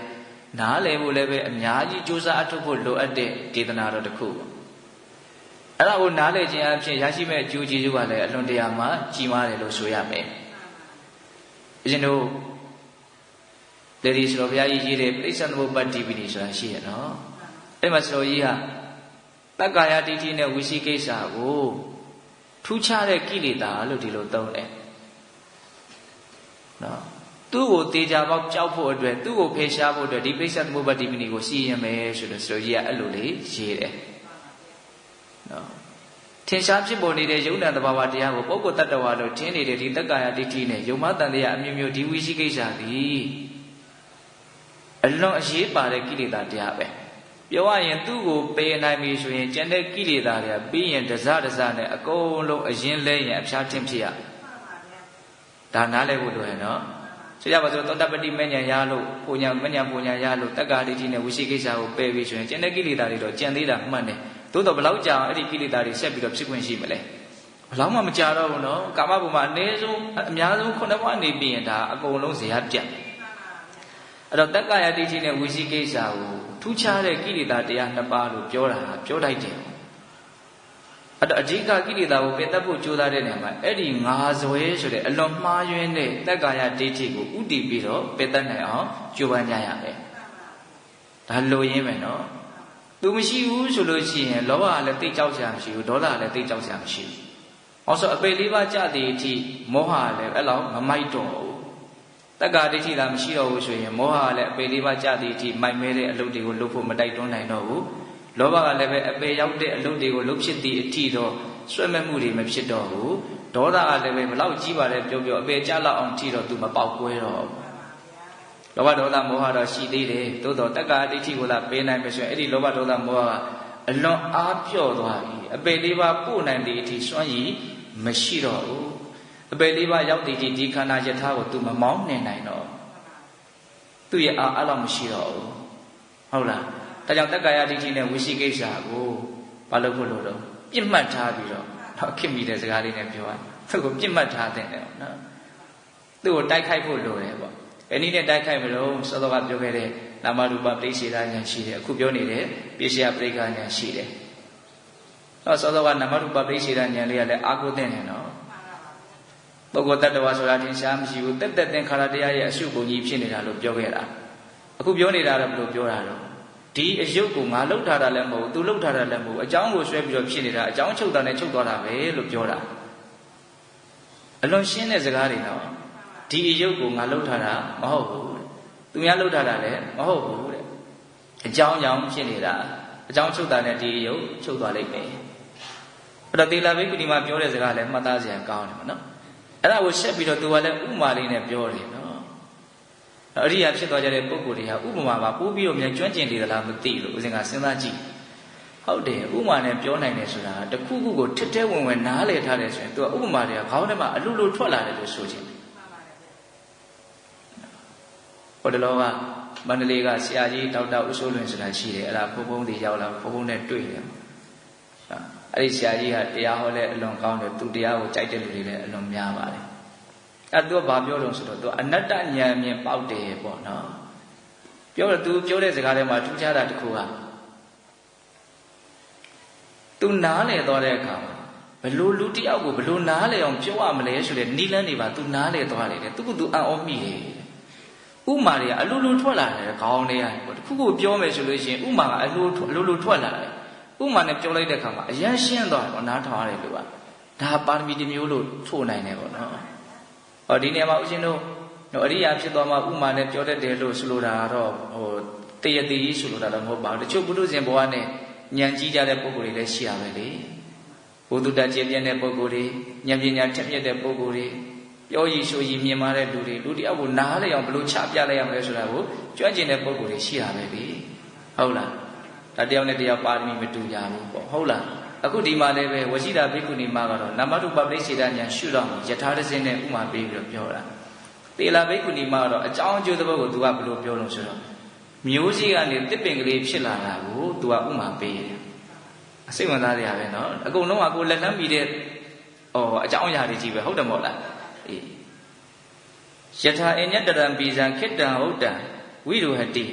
နားလည်ဖို့လည်းပဲအများကြီးကြိုးစားအထောက်ဖို့လိုအပ်တဲ့ဒေသနာတော်တစ်ခုပေါ့အဲ့ဒါကိုနားလည်ခြင်းအဖြစ်ရရှိမဲ့အကျိုးကျေးဇူးကလည်းအလွန်တရာမှကြီးမားတယ်လို့ဆိုရမယ်။ဦးဇင်းတို့လေဒီဆိုတော့ဘုရားကြီးရေးတဲ့ပရိစ္ဆေသမုပ္ပါတိပိနိဆိုတာရှိရနော်။အဲ့မှာဆိုတော့ကြီးဟာတက္ကာယဒိဋ္ဌိနဲ့ဝိသိကိစ္စကိုထူးခြားတဲ့ကိလေသာလို့ဒီလိုသုံးတယ်။နော်သူ့ကိုတေချာပေါက်ကြောက်ဖို့အတွက်သူ့ကိုဖေရှားဖို့အတွက်ဒီပရိစ္ဆေသမုပ္ပါတိပိနိကိုစီရင်မယ်ဆိုတော့ဆိုကြီးကအဲ့လိုလေးရေးတယ်။နော်ထင်ရှားဖြစ်ပေါ်နေတဲ့ယုံနာတဘာဝတရားကိုပုဂ္ဂိုလ်တ attva လို့ထင်နေတဲ့ဒီတက္ကာယဒိဋ္ဌိနဲ့ယုံမတန်တရားအမျိုးမျိုးဒီဝိသိကိစ္စသည်အလွန်အရေးပါတဲ့ကိလေသာတရားပဲပြောရရင်သူ့ကိုပယ်နိုင်ပြီဆိုရင်ကျန်တဲ့ကိလေသာတွေကပြီးရင်တစနဲ့အကုန်လုံးအရင်လဲရင်အဖျားထင်ဖြစ်ရဒါနားလဲဖို့လိုရနော်ဆိုကြပါစို့သောတပတိမဉ္ဇဉ်ရလို့ပုံညာမဉ္ဇဉ်ပုံညာရလို့တက္ကာဒိဋ္ဌိနဲ့ဝိသိကိစ္စကိုပယ်ပြီဆိုရင်ကျန်တဲ့ကိလေသာတွေတော့ကျန်သေးတာမှန်တယ်သို့တော့ဘယ်လောက်ကြာအောင်အဲ့ဒီကိလေသာတွေဆက်ပြီးတော့ဖြစ်ခွင့်ရှိမလဲဘယ်လောက်မှမကြာတော့ဘူးနော်ကာမဘုံမှာအနည်းဆုံးအများဆုံး9ဘဝနေပြီးရင်ဒါအကုန်လုံးဇေယျပြတ်အဲ့တော့တက္ကာယဒိဋ္ဌိနဲ့ဝိသိကိစ္စကိုထူးခြားတဲ့ကိလေသာတရား2ပါးလို့ပြောတာပြောလိုက်တယ်အဲ့တော့အဓိကကိလေသာကိုပယ်တတ်ဖို့ကြိုးစားတဲ့နေရာမှာအဲ့ဒီငါဇွဲဆိုတဲ့အလွန်မှားယွင်းတဲ့တက္ကာယဒိဋ္ဌိကိုဥတည်ပြီးတော့ပယ်တတ်နိုင်အောင်ကြိုးပမ်းကြရမယ် ဒါလိုရင်းပဲနော်သူမရှိဘူးဆိုလို့ရှိရင်လောဘကလည်းတိတ်ကြောက်စရာမရှိဘူးဒေါသကလည်းတိတ်ကြောက်စရာမရှိဘူးအော်ဆိုအပေလေးပါးကြတဲ့အထိမောဟကလည်းအဲ့လောက်မမိုက်တော့ဘူးတက္ကာဒိဋ္ဌိသာမရှိတော့ဘူးဆိုရင်မောဟကလည်းအပေလေးပါးကြတဲ့အထိမိုက်မဲတဲ့အလုပ်တွေကိုလုပ်ဖို့မတိုက်တွန်းနိုင်တော့ဘူးလောဘကလည်းပဲအပေရောက်တဲ့အလုပ်တွေကိုလုပ်ဖြစ်သည့်အထိတော့ဆွဲမဲ့မှုတွေမဖြစ်တော့ဘူးဒေါသကလည်းပဲဘလောက်ကြီးပါလဲပြောပြောအပေကြလောက်အောင်ထိတော့သူမပေါက်ကွဲတော့လောဘဒေါသမောဟတော့ရှိသေးတယ်သို့တော့တက္ကာဒိဋ္ဌိကိုသာပေးနိုင်မယ်ဆိုရင်အဲ့ဒီလောဘဒေါသမောဟကအလွန်အားပြော့သွားပြီအပေလေးပါးပို့နိုင်တဲ့အထိစွန့်ရည်မရှိတော့ဘူးအပေလေးပါးရောက်တဲ့အထိဒီခန္ဓာယထာကိုသူမမောင်းနှင်နိုင်တော့သူ့ရဲ့အားအဲ့လောက်မရှိတော့ဘူးဟုတ်လားဒါကြောင့်တက္ကာယဒိဋ္ဌိနဲ့ဝိသိကိစ္စကိုဘာလို့ဖို့လို့တော့ပြစ်မှတ်ထားပြီးတော့ခင်မိတဲ့စကားလေးနဲ့ပြောရသူ့ကိုပြစ်မှတ်ထားတဲ့တယ်နော်သူ့ကိုတိုက်ခိုက်ဖို့လိုတယ်ပေါ့ဘယ်နည်းနဲ့တိုက်ခိုက်မလို့စောစောကပြောခဲ့တဲ့နာမရူပပရိစ္ဆေဒဉာဏ်ရှိတယ်အခုပြောနေတဲ့ပိစ္ဆေယပရိက္ခဉာဏ်ရှိတယ်စောစောကနာမရူပပရိစ္ဆေဒဉာဏ်လေးကလည်းအာကိုတဲ့တယ်နော်ပုဂ္ဂိုလ်တ attva ဆိုတာထင်ရှားမရှိဘူးတက်တက်သင်္ခါရတရားရဲ့အရှုပုံကြီးဖြစ်နေတာလို့ပြောခဲ့တာအခုပြောနေတာတော့ဘယ်လိုပြောတာတော့ဒီအယုတ်ကိုငါလှုပ်ထားတာလည်းမဟုတ်ဘူးသူလှုပ်ထားတာလည်းမဟုတ်ဘူးအကြောင်းကိုဆွဲပြီးတော့ဖြစ်နေတာအကြောင်းချုပ်တာနဲ့ချုပ်သွားတာပဲလို့ပြောတာအလွန်ရှင်းတဲ့စကားတွေနော်ဒီအယုတ်ကိုငါလှုပ်ထားတာမဟုတ်ဘူးသူများလှုပ်ထားတာလည်းမဟုတ်ဘူးတဲ့အကြောင်းကြောင့်ဖြစ်နေတာအကြောင်းချုပ်တာနဲ့ဒီအယုတ်ချုပ်သွားလိမ့်မယ်အဲ့တော့သီလဘိက္ခုနီမှာပြောတဲ့စကားလည်းမှတ်သားစရာကောင်းတယ်ပေါ့နော်အဲ့ဒါကိုဆက်ပြီးတော့သူကလည်းဥမာလေးနဲ့ပြောတယ်နော်အရိယာဖြစ်သွားကြတဲ့ပုဂ္ဂိုလ်တွေဟာဥပမာမှာပို့ပြီးတော့မြန်ကျွမ်းကျင်နေသလားမသိလို့ဦးဇင်ကစဉ်းစားကြည့်ဟုတ်တယ်ဥပမာနဲ့ပြောနိုင်တယ်ဆိုတာတခုခုကိုထစ်ထဲဝင်ဝင်နားလည်ထားတယ်ဆိုရင်သူကဥပမာတွေကခေါင်းထဲမှာအလိုလိုထွက်လာတယ်လို့ဆိုချင်တယ်ဟိုတလောကမန္တလေးကဆရာကြီးဒေါက်တာဦးစိုးလွင်ဆိုတာရှိတယ်အဲ့ဒါဘုံဘုံတွေရောက်လာဘုံဘုံနဲ့တွေ့တယ်အဲ့ဒီဆရာကြီးကတရားဟောလဲအလွန်ကောင်းတယ်သူတရားကိုကြိုက်တဲ့လူတွေလည်းအလွန်များပါတယ်အဲ့သူကဘာပြောလို့ဆိုတော့သူအနတ္တဉာဏ်မြင်ပေါက်တယ်ပေါ့နော်ပြောတော့သူပြောတဲ့စကားထဲမှာထူးခြားတာတစ်ခုကသူနားလေသွားတဲ့အခါဘလို့လူတယောက်ကိုဘလို့နားလေအောင်ပြောရမလဲဆိုတဲ့နိလန်းတွေပါသူနားလေသွားတယ်သူကသူအံ့ဩမိတယ်ဥမာတွေကအလိုလိုထွက်လာတယ်ခေါင်းထဲကနေပေါ့တစ်ခုခုပြောမယ်ဆိုလို့ရှိရင်ဥမာကအလိုလိုထွက်လာတယ်ဥမာနဲ့ပြောလိုက်တဲ့အခါမှာအရန်ရှင်းသွားတယ်ပေါ့နားထောင်ရတယ်လို့ကဒါပါရမီတစ်မျိုးလို့ထို့နိုင်တယ်ပေါ့နော်ဟောဒီနေရာမှာဦးဇင်းတို့အရိယာဖြစ်သွားမှဥမာနဲ့ပြောတတ်တယ်လို့ဆိုလိုတာကတော့ဟိုတရတိဆိုလိုတာတော့မဟုတ်ပါဘူးတချို့ပုထုဇဉ်ဘဝနဲ့ဉာဏ်ကြီးကြတဲ့ပုဂ္ဂိုလ်တွေလည်းရှိရပဲလေဘုဒ္ဓတကျင့်ပြတဲ့ပုဂ္ဂိုလ်တွေဉာဏ်ပညာထက်မြက်တဲ့ပုဂ္ဂိုလ်တွေပြောရည်ဆိုရည်မြင်မာတဲ့လူတွေလူတယောက်ကိုနားလည်အောင်ဘယ်လိုချပြလိုက်ရမလဲဆိုတာကိုကြွကျင်တဲ့ပုဂ္ဂိုလ်တွေရှိရပဲလေဟုတ်လားဒါတယောက်နဲ့တယောက်ပါရမီမတူကြဘူးပေါ့ဟုတ်လားအခုဒီမှာလည်းပဲဝရှိတာဘိက္ခုနီမကတော့နာမရူပပရိစ္ဆေဒဉာဏ်ရှုတော့ယထာတစင်းနဲ့ဥမာပေးပြီးတော့ပြောတာတေလာဘိက္ခုနီမကတော့အကြောင်းအကျိုးသဘောကိုသူကဘယ်လိုပြောလို့ဆိုတော့မျိုးစေ့ကနေတစ်ပင်ကလေးဖြစ်လာတာကိုသူကဥမာပေးတယ်အစိတ်ဝင်စားကြရပဲနော်အကုန်လုံးကကိုလက်လှမ်းပြီးတဲ့အကြောင်းအရာတွေကြီးပဲဟုတ်တယ်မို့လားအေးယထာအညတတံပိဇံခိတံဟုတ်တံဝိရုဟတိ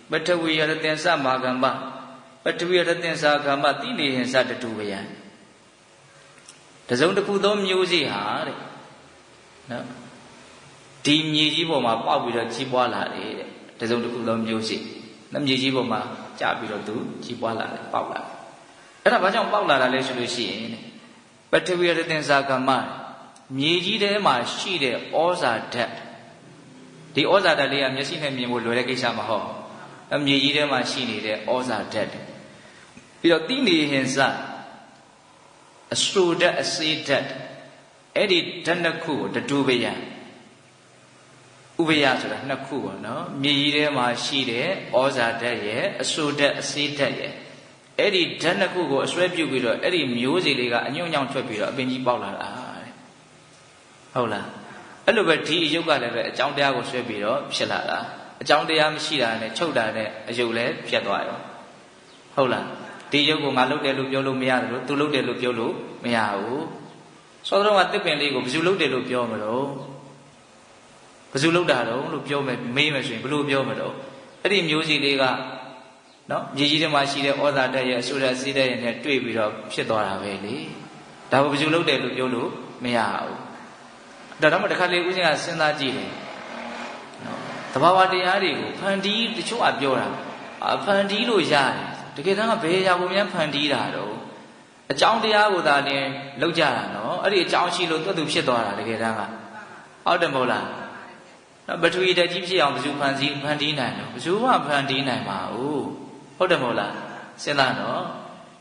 ပထဝီယရတင်္စမာကမ္မပထဝီရတ္တင်္စာကမ္မတိနေဟင်္စတတုဝယံတစုံတစ်ခုသောမျိုးစေ့ဟာတဲ့နော်ဒီမြေကြီးပေါ်မှာပေါက်ပြီးတော့ကြီးပွားလာတယ်တဲ့တစုံတစ်ခုသောမျိုးစေ့နော်မြေကြီးပေါ်မှာကျပြီးတော့သူကြီးပွားလာတယ်ပေါက်လာတယ်အဲ့ဒါဘာကြောင့်ပေါက်လာတာလဲဆိုလို့ရှိရင်ပထဝီရတ္တင်္စာကမ္မမြေကြီးထဲမှာရှိတဲ့ဩဇာဓာတ်ဒီဩဇာဓာတ်လေးကမျက်စိနဲ့မြင်ဖို့လွယ်တဲ့ကိစ္စမဟုတ်မြေကြီးထဲမှာရှိနေတဲ့ဩဇာဓာတ်ပြီးတော့တိနေဟင်္စအဆူဓာတ်အစေဓာတ်အဲ့ဒီဓာတ်နှစ်ခုကိုတတူပယံဥပယဆိုတာနှစ်ခုပေါ့နော်မြေကြီးထဲမှာရှိတဲ့ဩဇာဓာတ်ရဲ့အဆူဓာတ်အစေဓာတ်ရဲ့အဲ့ဒီဓာတ်နှစ်ခုကိုအစွဲပြုတ်ပြီးတော့အဲ့ဒီမျိုးစေ့လေးကအညွန့်ညောင်းထွက်ပြီးတော့အပင်ကြီးပေါက်လာတာတဲ့ဟုတ်လားအဲ့လိုပဲဒီအယုတ်ကလည်းပဲအကြောင်းတရားကိုဆွဲပြီးတော့ဖြစ်လာတာအကြောင်းတရားမရှိတာနဲ့ချုပ်တာနဲ့အယုတ်လည်းပြတ်သွားရောဟုတ်လားဒီယုတ်ကိုငါလုပ်တယ်လို့ပြောလို့မရတယ်လို့သူလုပ်တယ်လို့ပြောလို့မရဘူးစောစောကတစ်ပင်လေးကိုဘယ်သူလုပ်တယ်လို့ပြောမလို့ဘယ်သူလုပ်တာတော့လို့ပြောမယ်မေးမယ်ဆိုရင်ဘယ်လိုပြောမလို့အဲ့ဒီမျိုးစီလေးကနော်မြေကြီးထဲမှာရှိတဲ့ဩဇာဓာတ်ရဲ့အဆိုးဓာတ်စီးဓာတ်ရဲ့နဲ့တွေ့ပြီးတော့ဖြစ်သွားတာပဲလေဒါကိုဘယ်သူလုပ်တယ်လို့ပြောလို့မရဘူးဒါတော့မှတစ်ခါလေဦးဇင်းကစဉ်းစားကြည့်တယ်နော်သဘာဝတရားတွေကိုဖန်တီးတချို့ကပြောတာ ဖန်တီးလို့ရတယ်တကယ်တမ်းကဘယ်ရာကိုများဖန်တီးတာတော့အကြောင်းတရားကိုသာလည်းလောက်ကြတာနော်အဲ့ဒီအကြောင်းရှိလို့သူ့သူဖြစ်သွားတာတကယ်တမ်းကဟုတ်တယ်မဟုတ်လားပထဝီဓာတ်ကြီးဖြစ်အောင်ဘယ်သူဖန်တီးနိုင်တော့ဘယ်သူမှဖန်တီးနိုင်ပါဘူးဟုတ်တယ်မဟုတ်လားစဉ်းစားနော်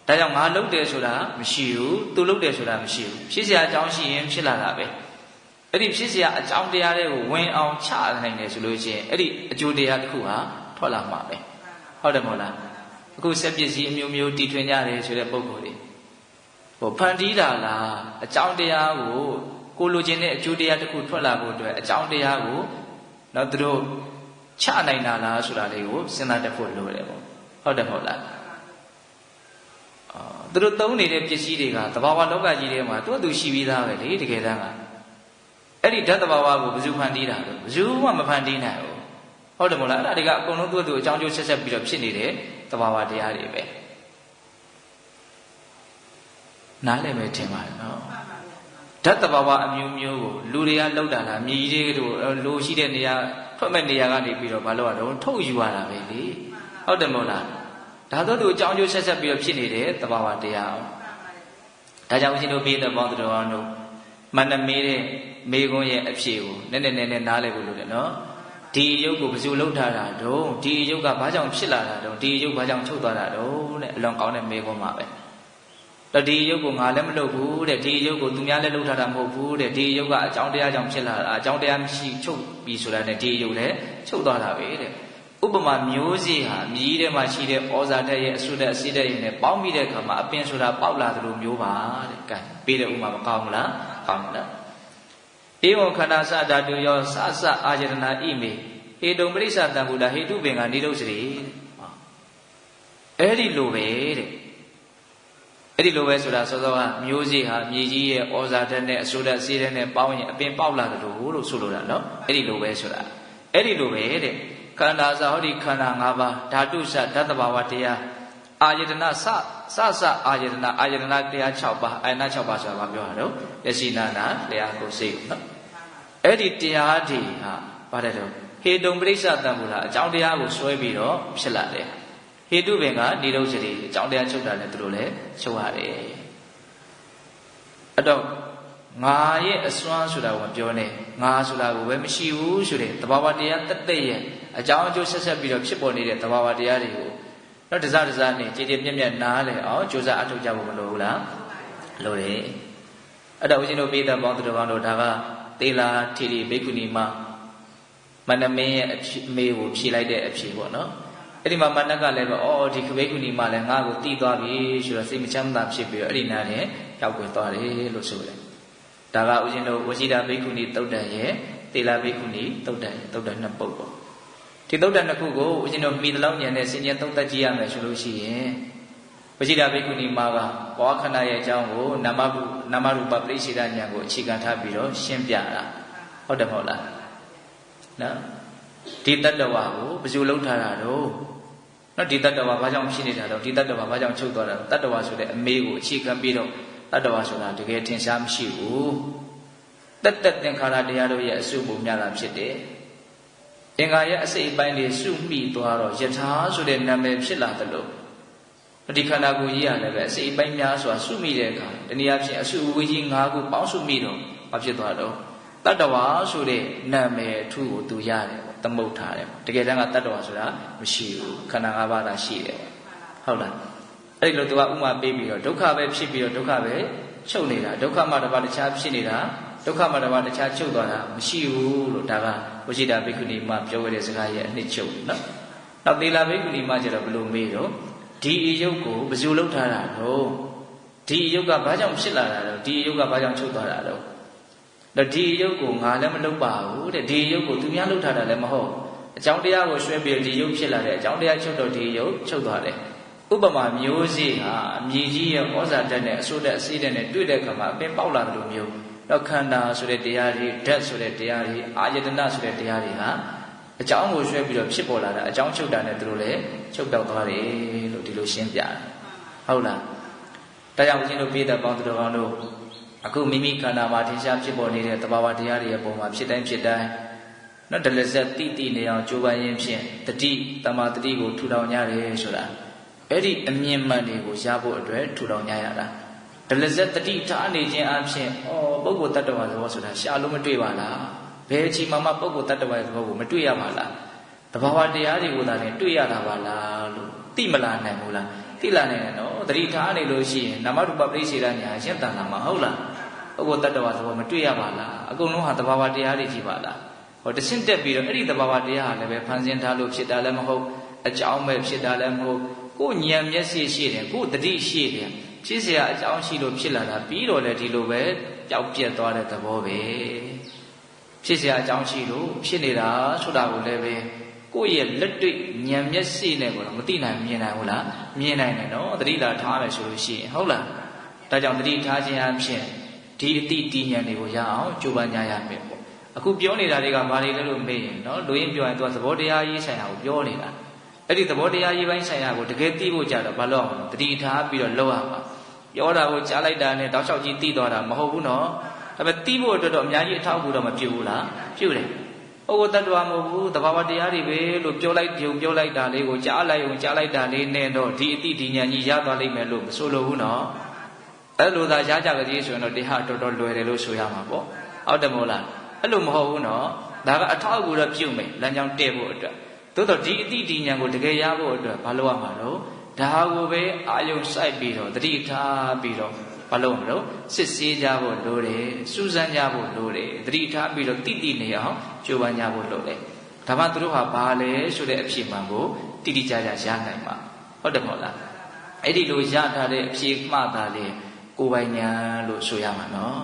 ဒါကြောင့်ငါလုပ်တယ်ဆိုတာမရှိဘူးသူလုပ်တယ်ဆိုတာမရှိဘူးဖြစ်เสียအကြောင်းရှိရင်ဖြစ်လာတာပဲအဲ့ဒီဖြစ်เสียအကြောင်းတရားတွေကိုဝင်အောင်ချနိုင်တယ်ဆိုလို့ရှိရင်အဲ့ဒီအကျိုးတရားတစ်ခုဟာထွက်လာမှာပဲဟုတ်တယ်မဟုတ်လားအခုစက်ပစ္စည်းအမျိုးမျိုးတီထွင်ကြတယ်ဆိုတဲ့ပုံကိုယ်တွေဖန်တီးတာလားအကြောင်းတရားကိုလိုချင်တဲ့အကျိုးတရားတစ်ခုထွက်လာဖို့အတွက်အကြောင်းတရားကိုတော့သူတို့ချနိုင်တာလားဆိုတာလေးကိုစဉ်းစားတတ်ဖို့လိုတယ်ပေါ့ဟုတ်တယ်မဟုတ်လားသူတို့သုံးနေတဲ့ပစ္စည်းတွေကသဘာဝလောကကြီးထဲမှာသူ့သူရှိပြီးသားပဲလေတကယ်တမ်းကအဲ့ဒီဓာတ်သဘာဝကိုဘယ်သူဖန်တီးတာလဲဘယ်သူမှမဖန်တီးနိုင်ဘူးဟုတ်တယ်မဟုတ်လားအဲ့ဒါတွေကအကုန်လုံးသူ့သူအကြောင်းကျိုးဆက်ဆက်ပြီးတော့ဖြစ်နေတဲ့သဘာဝတရားတွေပဲနားလည်မယ်ထင်ပါတယ်နော်ဓာတ်သဘာဝအမျိုးမျိုးကိုလူတွေကလောက်တာလားမြေကြီးတွေတို့လိုရှိတဲ့နေရာထွက်မဲ့နေရာကနေပြီးတော့မလုပ်ရတော့ထုတ်ယူရတာပဲလေဟုတ်တယ်မဟုတ်လားဒါတော့သူအကြောင်းကျိုးဆက်ဆက်ပြီးတော့ဖြစ်နေတဲ့သဘာဝတရားဒါကြောင့်ဦးဇင်းတို့ပြည်တော်ပေါင်းတော်အောင်တို့မန္တမေးတဲ့မေခွန်းရဲ့အဖြေကိုနည်းနည်းနားလည်ဖို့လိုတယ်နော်ဒီရုပ်ကိုဘယ်သူလှုပ်ထားတာတုံးဒီရုပ်ကဘာကြောင့်ဖြစ်လာတာတုံးဒီရုပ်ဘာကြောင့်ချုပ်သွားတာတုံးတဲ့အလွန်ကောင်းတဲ့မေခွန်းပါပဲတော့ဒီရုပ်ကိုငါလည်းမလုပ်ဘူးတဲ့ဒီရုပ်ကိုသူများလည်းလှုပ်ထားတာမဟုတ်ဘူးတဲ့ဒီရုပ်ကအကြောင်းတရားကြောင့်ဖြစ်လာတာအကြောင်းတရားမရှိချုပ်ပြီးဆိုတာနဲ့ဒီရုပ်လည်းချုပ်သွားတာပဲတဲ့ဥပမာမျိုးစေ့ဟာမြည်ထဲမှာရှိတဲ့ဩဇာဓာတ်ရဲ့အဆုဓာတ်အစိဓာတ်ရဲ့နဲ့ပေါင်းပြီးတဲ့အခါမှာအပင်ဆိုတာပေါက်လာသလိုမျိုးပါတဲ့ကဲပြီးတဲ့ဥပမာမကောင်းဘူးလားကောင်းတယ်ဧဝံခန္ဓာစဓာတုယောစစအာယတနာဣမေဟေတုံပရိစ္ဆတံဘူလာဟေတုပင်ကနေလို့စရိအဲ့ဒီလိုပဲတဲ့အဲ့ဒီလိုပဲဆိုတာစောစောကမျိုးစေ့ဟာမြေကြီးရဲ့ဩဇာဓာတ်နဲ့အဆုဓာတ်စေဓာတ်နဲ့ပေါင်းရင်အပင်ပေါက်လာတယ်လို့ဆိုလိုတာနော်အဲ့ဒီလိုပဲဆိုတာအဲ့ဒီလိုပဲတဲ့ခန္ဓာစဟောဒီခန္ဓာ၅ပါးဓာတုစဓာတ်တဘာဝတရားအာယတနာစအာယတနာတရား6ပါးအာယတနာ6ပါးဆိုတာဘာပြောတာတော့လက်ရှိနာနာတရားကိုစိတ်နော်အဲ့ဒီတရားတွေဟာဘာတဲ့တော့ဟေတုံပရိစ္ဆတံဘူလားအကြောင်းတရားကိုစွဲပြီးတော့ဖြစ်လာတယ်ဟေတုပင်ကနေတော့စရိအကြောင်းတရားချုပ်တာလည်းသူတို့လည်းချုပ်ရတယ်အဲ့တော့ငါရဲ့အစွမ်းဆိုတာကိုပြောနေငါဆိုတာကိုပဲမရှိဘူးဆိုတဲ့သဘာဝတရားတက်ရဲ့အကြောင်းအကျိုးဆက်ဆက်ပြီးတော့ဖြစ်ပေါ်နေတဲ့သဘာဝတရားတွေကိုတော့တစားနဲ့ကြည်ကြည်ပြည့်ပြည့်နားလဲအောင်ကြိုးစားအထောက်ကြဖို့မလိုဘူးလားလိုတယ်အဲ့တော့ဦးဇင်းတို့ပြည်သက်ပေါင်းသူတော်ကောင်းတို့ဒါကသေလာထီဘိက္ခုနီမမန္တမင်းရဲ့အမေကိုဖြေလိုက်တဲ့အဖြေပေါ့နော်အဲ့ဒီမှာမန္တကလည်းပဲအော်ဒီဘိက္ခုနီမလည်းငါ့ကိုတီးသွားပြီဆိုတော့စိတ်မချမ်းသာဖြစ်ပြီးတော့အဲ့ဒီနားနဲ့ရောက်ွယ်သွားတယ်လို့ဆိုတယ်ဒါကဦးဇင်းတို့ဝစီတာဘိက္ခုနီတုတ်တန်ရဲ့သေလာဘိက္ခုနီတုတ်တန်နှစ်ပုဒ်ပေါ့ဒီသုတ်တန်တစ်ခုကိုဦးဇင်းတို့မိသလောက်ဉာဏ်နဲ့ဆင်ခြင်သုံးသပ်ကြည့်ရမယ်ဆိုလို့ရှိရင်ဝိဇိတာဘိက္ခုနီမာကဘောခန္ဓာရဲ့အကြောင်းကိုနာမရူပပရိစ္ဆေဒဉာဏ်ကိုအခြေခံထားပြီးတော့ရှင်းပြတာဟုတ်တယ်မဟုတ်လားနော်ဒီတတ္တဝါကိုဘယ်လိုလုပ်ထားတာတော့နော်ဒီတတ္တဝါဘာကြောင့်ဖြစ်နေတာတော့ဒီတတ္တဝါဘာကြောင့်ချုပ်သွားတာတတ္တဝါဆိုတဲ့အမေကိုအခြေခံပြီးတော့တတ္တဝါဆိုတာတကယ်ထင်ရှားမရှိဘူးတတ္တသင်္ခါရတရားတို့ရဲ့အစုပုံများတာဖြစ်တယ်အင်္ဂါရဲ့အစိတ်အပိုင်းတွေစုမိသွားတော့ယထာဆိုတဲ့နာမည်ဖြစ်လာသလိုဒီခန္ဓာကိုယ်ကြီးရတယ်ပဲအစိတ်အပိုင်းများစွာစုမိတဲ့အခါတနည်းအားဖြင့်အစုအဝေးကြီး၅ခုပေါင်းစုမိတော့ဘာဖြစ်သွားတော့တတ္တဝါဆိုတဲ့နာမည်အထူးကိုသူရတယ်ပေါ့သမုတ်ထားတယ်တကယ်တမ်းကတတ္တဝါဆိုတာမရှိဘူးခန္ဓာ၅ပါးသာရှိတယ်ဟုတ်လားအဲ့ဒီလိုသူကဥမာပေးပြီးတော့ဒုက္ခပဲဖြစ်ပြီးတော့ဒုက္ခပဲချုပ်နေတာဒုက္ခမှတစ်ပါးတခြားဖြစ်နေတာဒုက္ခမှတစ်ပါးတခြားချုပ်သွားတာမရှိဘူးလို့ဒါကဝိဇိတာဘိက္ခုနီမပြောခဲ့တဲ့စကားရဲ့အနှစ်ချုပ်နော်နောက်သေလာဘိက္ခုနီမကျတော့ဘယ်လိုမေးတော့ဒီအယုတ်ကိုဘယ်လိုလုပ်ထားတာတော့ဒီအယုတ်ကဘာကြောင့်ဖြစ်လာတာတော့ဒီအယုတ်ကဘာကြောင့်ချုပ်သွားတာတော့ဒီအယုတ်ကိုငါလည်းမလုပ်ပါဘူးတဲ့ဒီအယုတ်ကိုသူများလုပ်ထားတာလည်းမဟုတ်အကြောင်းတရားကိုရွှဲပြီးဒီယုတ်ဖြစ်လာတဲ့အကြောင်းတရားချုပ်တော့ဒီယုတ်ချုပ်သွားတယ်ဥပမာမျိုးစေ့ဟာအမြေကြီးရဲ့ဩဇာဓာတ်နဲ့အဆိုးဓာတ်အဆေးဓာတ်နဲ့တွေ့တဲ့အခါမှာအပင်ပေါက်လာတယ်လို့မျိုးတော့ခန္ဓာဆိုတဲ့တရားတွေဓာတ်ဆိုတဲ့တရားတွေအာယတနဆိုတဲ့တရားတွေဟာအကြောင်းကိုရွှဲပြီးတော့ဖြစ်ပေါ်လာတာအကြောင်းချုပ်တာနဲ့သူတို့လည်းချုပ်ပြောက်သွားတယ်လို့ဒီလိုရှင်းပြတယ်ဟုတ်လားဒါကြောင့်ဦးဇင်းတို့ပြည်သက်ပေါင်းသူတော်ကောင်းတို့အခုမိမိခန္ဓာမှာထင်ရှားဖြစ်ပေါ်နေတဲ့သဘာဝတရားတွေရဲ့ပုံမှာဖြစ်တိုင်း နော်တလဆက်တိနေအောင်ကြိုးပမ်းရင်းဖြင့်တတိတမာတတိကိုထူထောင်ကြတယ်ဆိုတာအဲ့ဒီအမြင်မှန်တွေကိုရဖို့အတွက်ထူထောင်ကြရတာတလဆက်တတိထားနေခြင်းအပြင်ပုဂ္ဂိုလ်တ attva သဘောဆိုတာရှာလို့မတွေ့ပါလားဘယ်အချိန်မှပုဂ္ဂိုလ်တ attva သဘောကိုမတွေ့ရပါလားတဘာဝတရားတွေကိုသာလည်းတွေ့ရတာပါလားလို့သိမလားနိုင်ဘူးလားသိလာနိုင်တယ်နော်တတိထားနေလို့ရှိရင်နာမရူပပရိစ္ဆေဒညာရှင်းတန်လာမှာဟုတ်လားပုဂ္ဂိုလ်တ attva သဘောမတွေ့ရပါလားအကုန်လုံးဟာတဘာဝတရားတွေကြီးပါလားဟောတဆင့်တက်ပြီးတော့အဲ့ဒီတဘာဝတရားဟာလည်းပဲဖန်ဆင်းထားလို့ဖြစ်တာလည်းမဟုတ်အကြောင်းပဲဖြစ်တာလည်းမဟုတ်ကိုယ်ဉာဏ်မျက်စိရှိတယ်ကိုယ်တတိရှိတယ်ဖြစ်เสียအကြောင်းရှိလို့ဖြစ်လာတာပြီးတော့လည်းဒီလိုပဲပျောက်ပြက်သွားတဲ့သဘောပဲဖြစ်เสียအကြောင်းရှိလို့ဖြစ်နေတာဆိုတာကိုလည်းပဲကိုယ့်ရဲ့လက်တွေ့ဉာဏ်မျက်စိနဲ့ကိုတော့မသိနိုင်မြင်နိုင်ဘူးလားမြင်နိုင်တယ်နော်တတိလာထားမယ်ဆိုလို့ရှိရင်ဟုတ်လားဒါကြောင့်တတိထားခြင်းအဖြစ်ဒီအတိတည်ဉာဏ်တွေကိုရအောင်ကြိုးပမ်းကြရမယ်ပေါ့အခုပြောနေတာတွေကဘာတွေလဲလို့မေးရင်နော်လူရင်းပြောရင်သူကသဘောတရားရေးဆိုင်ရာကိုပြောနေတာအဲ့ဒီသဘောတရားရေးပိုင်းဆိုင်ရာကိုတကယ်သိဖို့ကြတော့ဘာလို့အောင်တတိထားပြီးတော့လောက်ရမှာပြောတာကိုကြားလိုက်တာနဲ့တောက်လျှောက်ကြီးသိသွားတာမဟုတ်ဘူးနော်ဒါပေမဲ့သိဖို့အတွက်တော့အများကြီးအထောက်အကူတော့မပြုဘူးလားပြုတယ်ပုဂ္ဂိုလ်တ attva မဟုတ်ဘူးသဘာဝတရားတွေပဲလို့ပြောလိုက်တာလေးကိုကြားလိုက်တာလေးနဲ့တော့ဒီအတိဒီဉာဏ်ကြီးရသွားလိမ့်မယ်လို့မဆိုလိုဘူးနော်အဲ့လိုသာရကြကြကြီးဆိုရင်တော့တရားတော်တော်လွယ်တယ်လို့ဆိုရမှာပေါ့ဟုတ်တယ်မို့လားအဲ့လိုမဟုတ်ဘူးနော်ဒါကအထောက်အကူတော့ပြုမယ်လမ်းကြောင်းတည့်ဖို့အတွက်သို့တော့ဒီအတိဒီဉာဏ်ကိုတကယ်ရဖို့အတွက်ဘာလို့ရမှာလို့ဒါကိုပဲအာယုံစိုက်ပြီးတော့တတိထားပြီးတော့ဘာလို့မလို့စစ်ဆေးကြဖို့လိုတယ်စူးစမ်းကြဖို့လိုတယ်တတိထားပြီးတော့တိနေအောင်ကြိုးပမ်းကြဖို့လိုတယ်ဒါမှသူတို့ဟာဘာလဲဆိုတဲ့အဖြစ်မှန်ကိုတိကျရနိုင်မှာဟုတ်တယ်မဟုတ်လားအဲ့ဒီလိုရထားတဲ့အဖြစ်မှတ်တာလေကိုယ်ပိုင်ညာလို့ဆိုရမှာနော်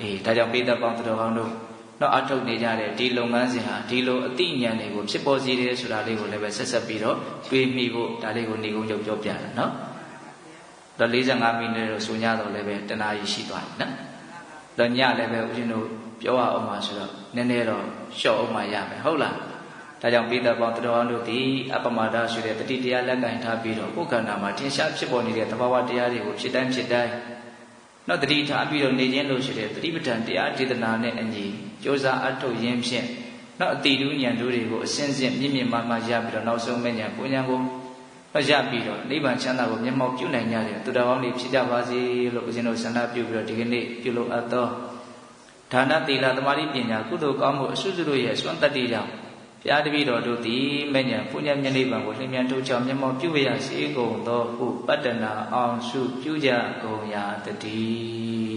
အေးဒါကြောင့်ပိဿပေါင်းတော်ကောင်းတို့တော့အထုတ်နေကြတဲ့ဒီလုပ်ငန်းစဉ်ဟာဒီလိုအသိဉာဏ်တွေကိုဖြစ်ပေါ်စေတယ်ဆိုတာလေးကိုလည်းပဲဆက်ပြီးတော့တွေးမိဖို့ဒါလေးကိုနေကုန်ပြောပြတာနော်တော့45မိနစ်လို့ဆိုညတော့လည်းပဲတနာရီရှိသွားပြီနော်တော့ညလည်းပဲဦးဇင်းတို့ပြောရအောင်ပါဆိုတော့နည်းနည်းတော့ရှော့အောင်မှရမယ်ဟုတ်လားဒါကြောင့်ပိဿပေါင်းတော်ကောင်းတို့ဒီအပမဒဆိုတဲ့တတိတရားလက်ကင်ထားပြီးတော့ကိုယ်ခန္ဓာမှာထင်ရှားဖြစ်ပေါ်နေတဲ့သဘာဝတရားတွေကိုဖြစ်တိုင်းနောက်တတိထားပြီးတော့နေခြင်းလို့ရှိတဲ့တတိပဋ္ဌာန်တရားဒေသနာနဲ့အညီကြိုးစားအထုတ်ရင်းဖြင့်နောက်အတိတူဉာဏ်တို့တွေကိုအစဉ်စဉ်မြင့်မြင့်မားမားရပြီးတော့နောက်ဆုံးမဲ့ဉာဏ်ကိုဉာဏ်ကိုရပြီးတော့နိဗ္ဗာန်ချမ်းသာကိုမျက်မှောက်ပြုနိုင်ကြတဲ့သူတော်ကောင်းတွေဖြစ်ကြပါစေလို့ဦးဇင်းတို့ဆန္ဒပြုပြီးတော့ဒီကနေ့ပြုလုပ်အပ်သောဒါနသီလသမာဓိပညာကုသိုလ်ကောင်းမှုအစွတ်တို့ရဲ့စွမ်းတတ္တိကြောင့်ဘုရားတပည့်တော်တို့သည်မဲ့ဉာဏ်ပုညံမျက်နိဗ္ဗာန်ကိုလျင်မြန်ထုတ်ချောင်းမျက်မှောက်ပြုရစေကုန်သောဟုပတ္တနာအောင်စုပြုကြကုန်ရာတည်း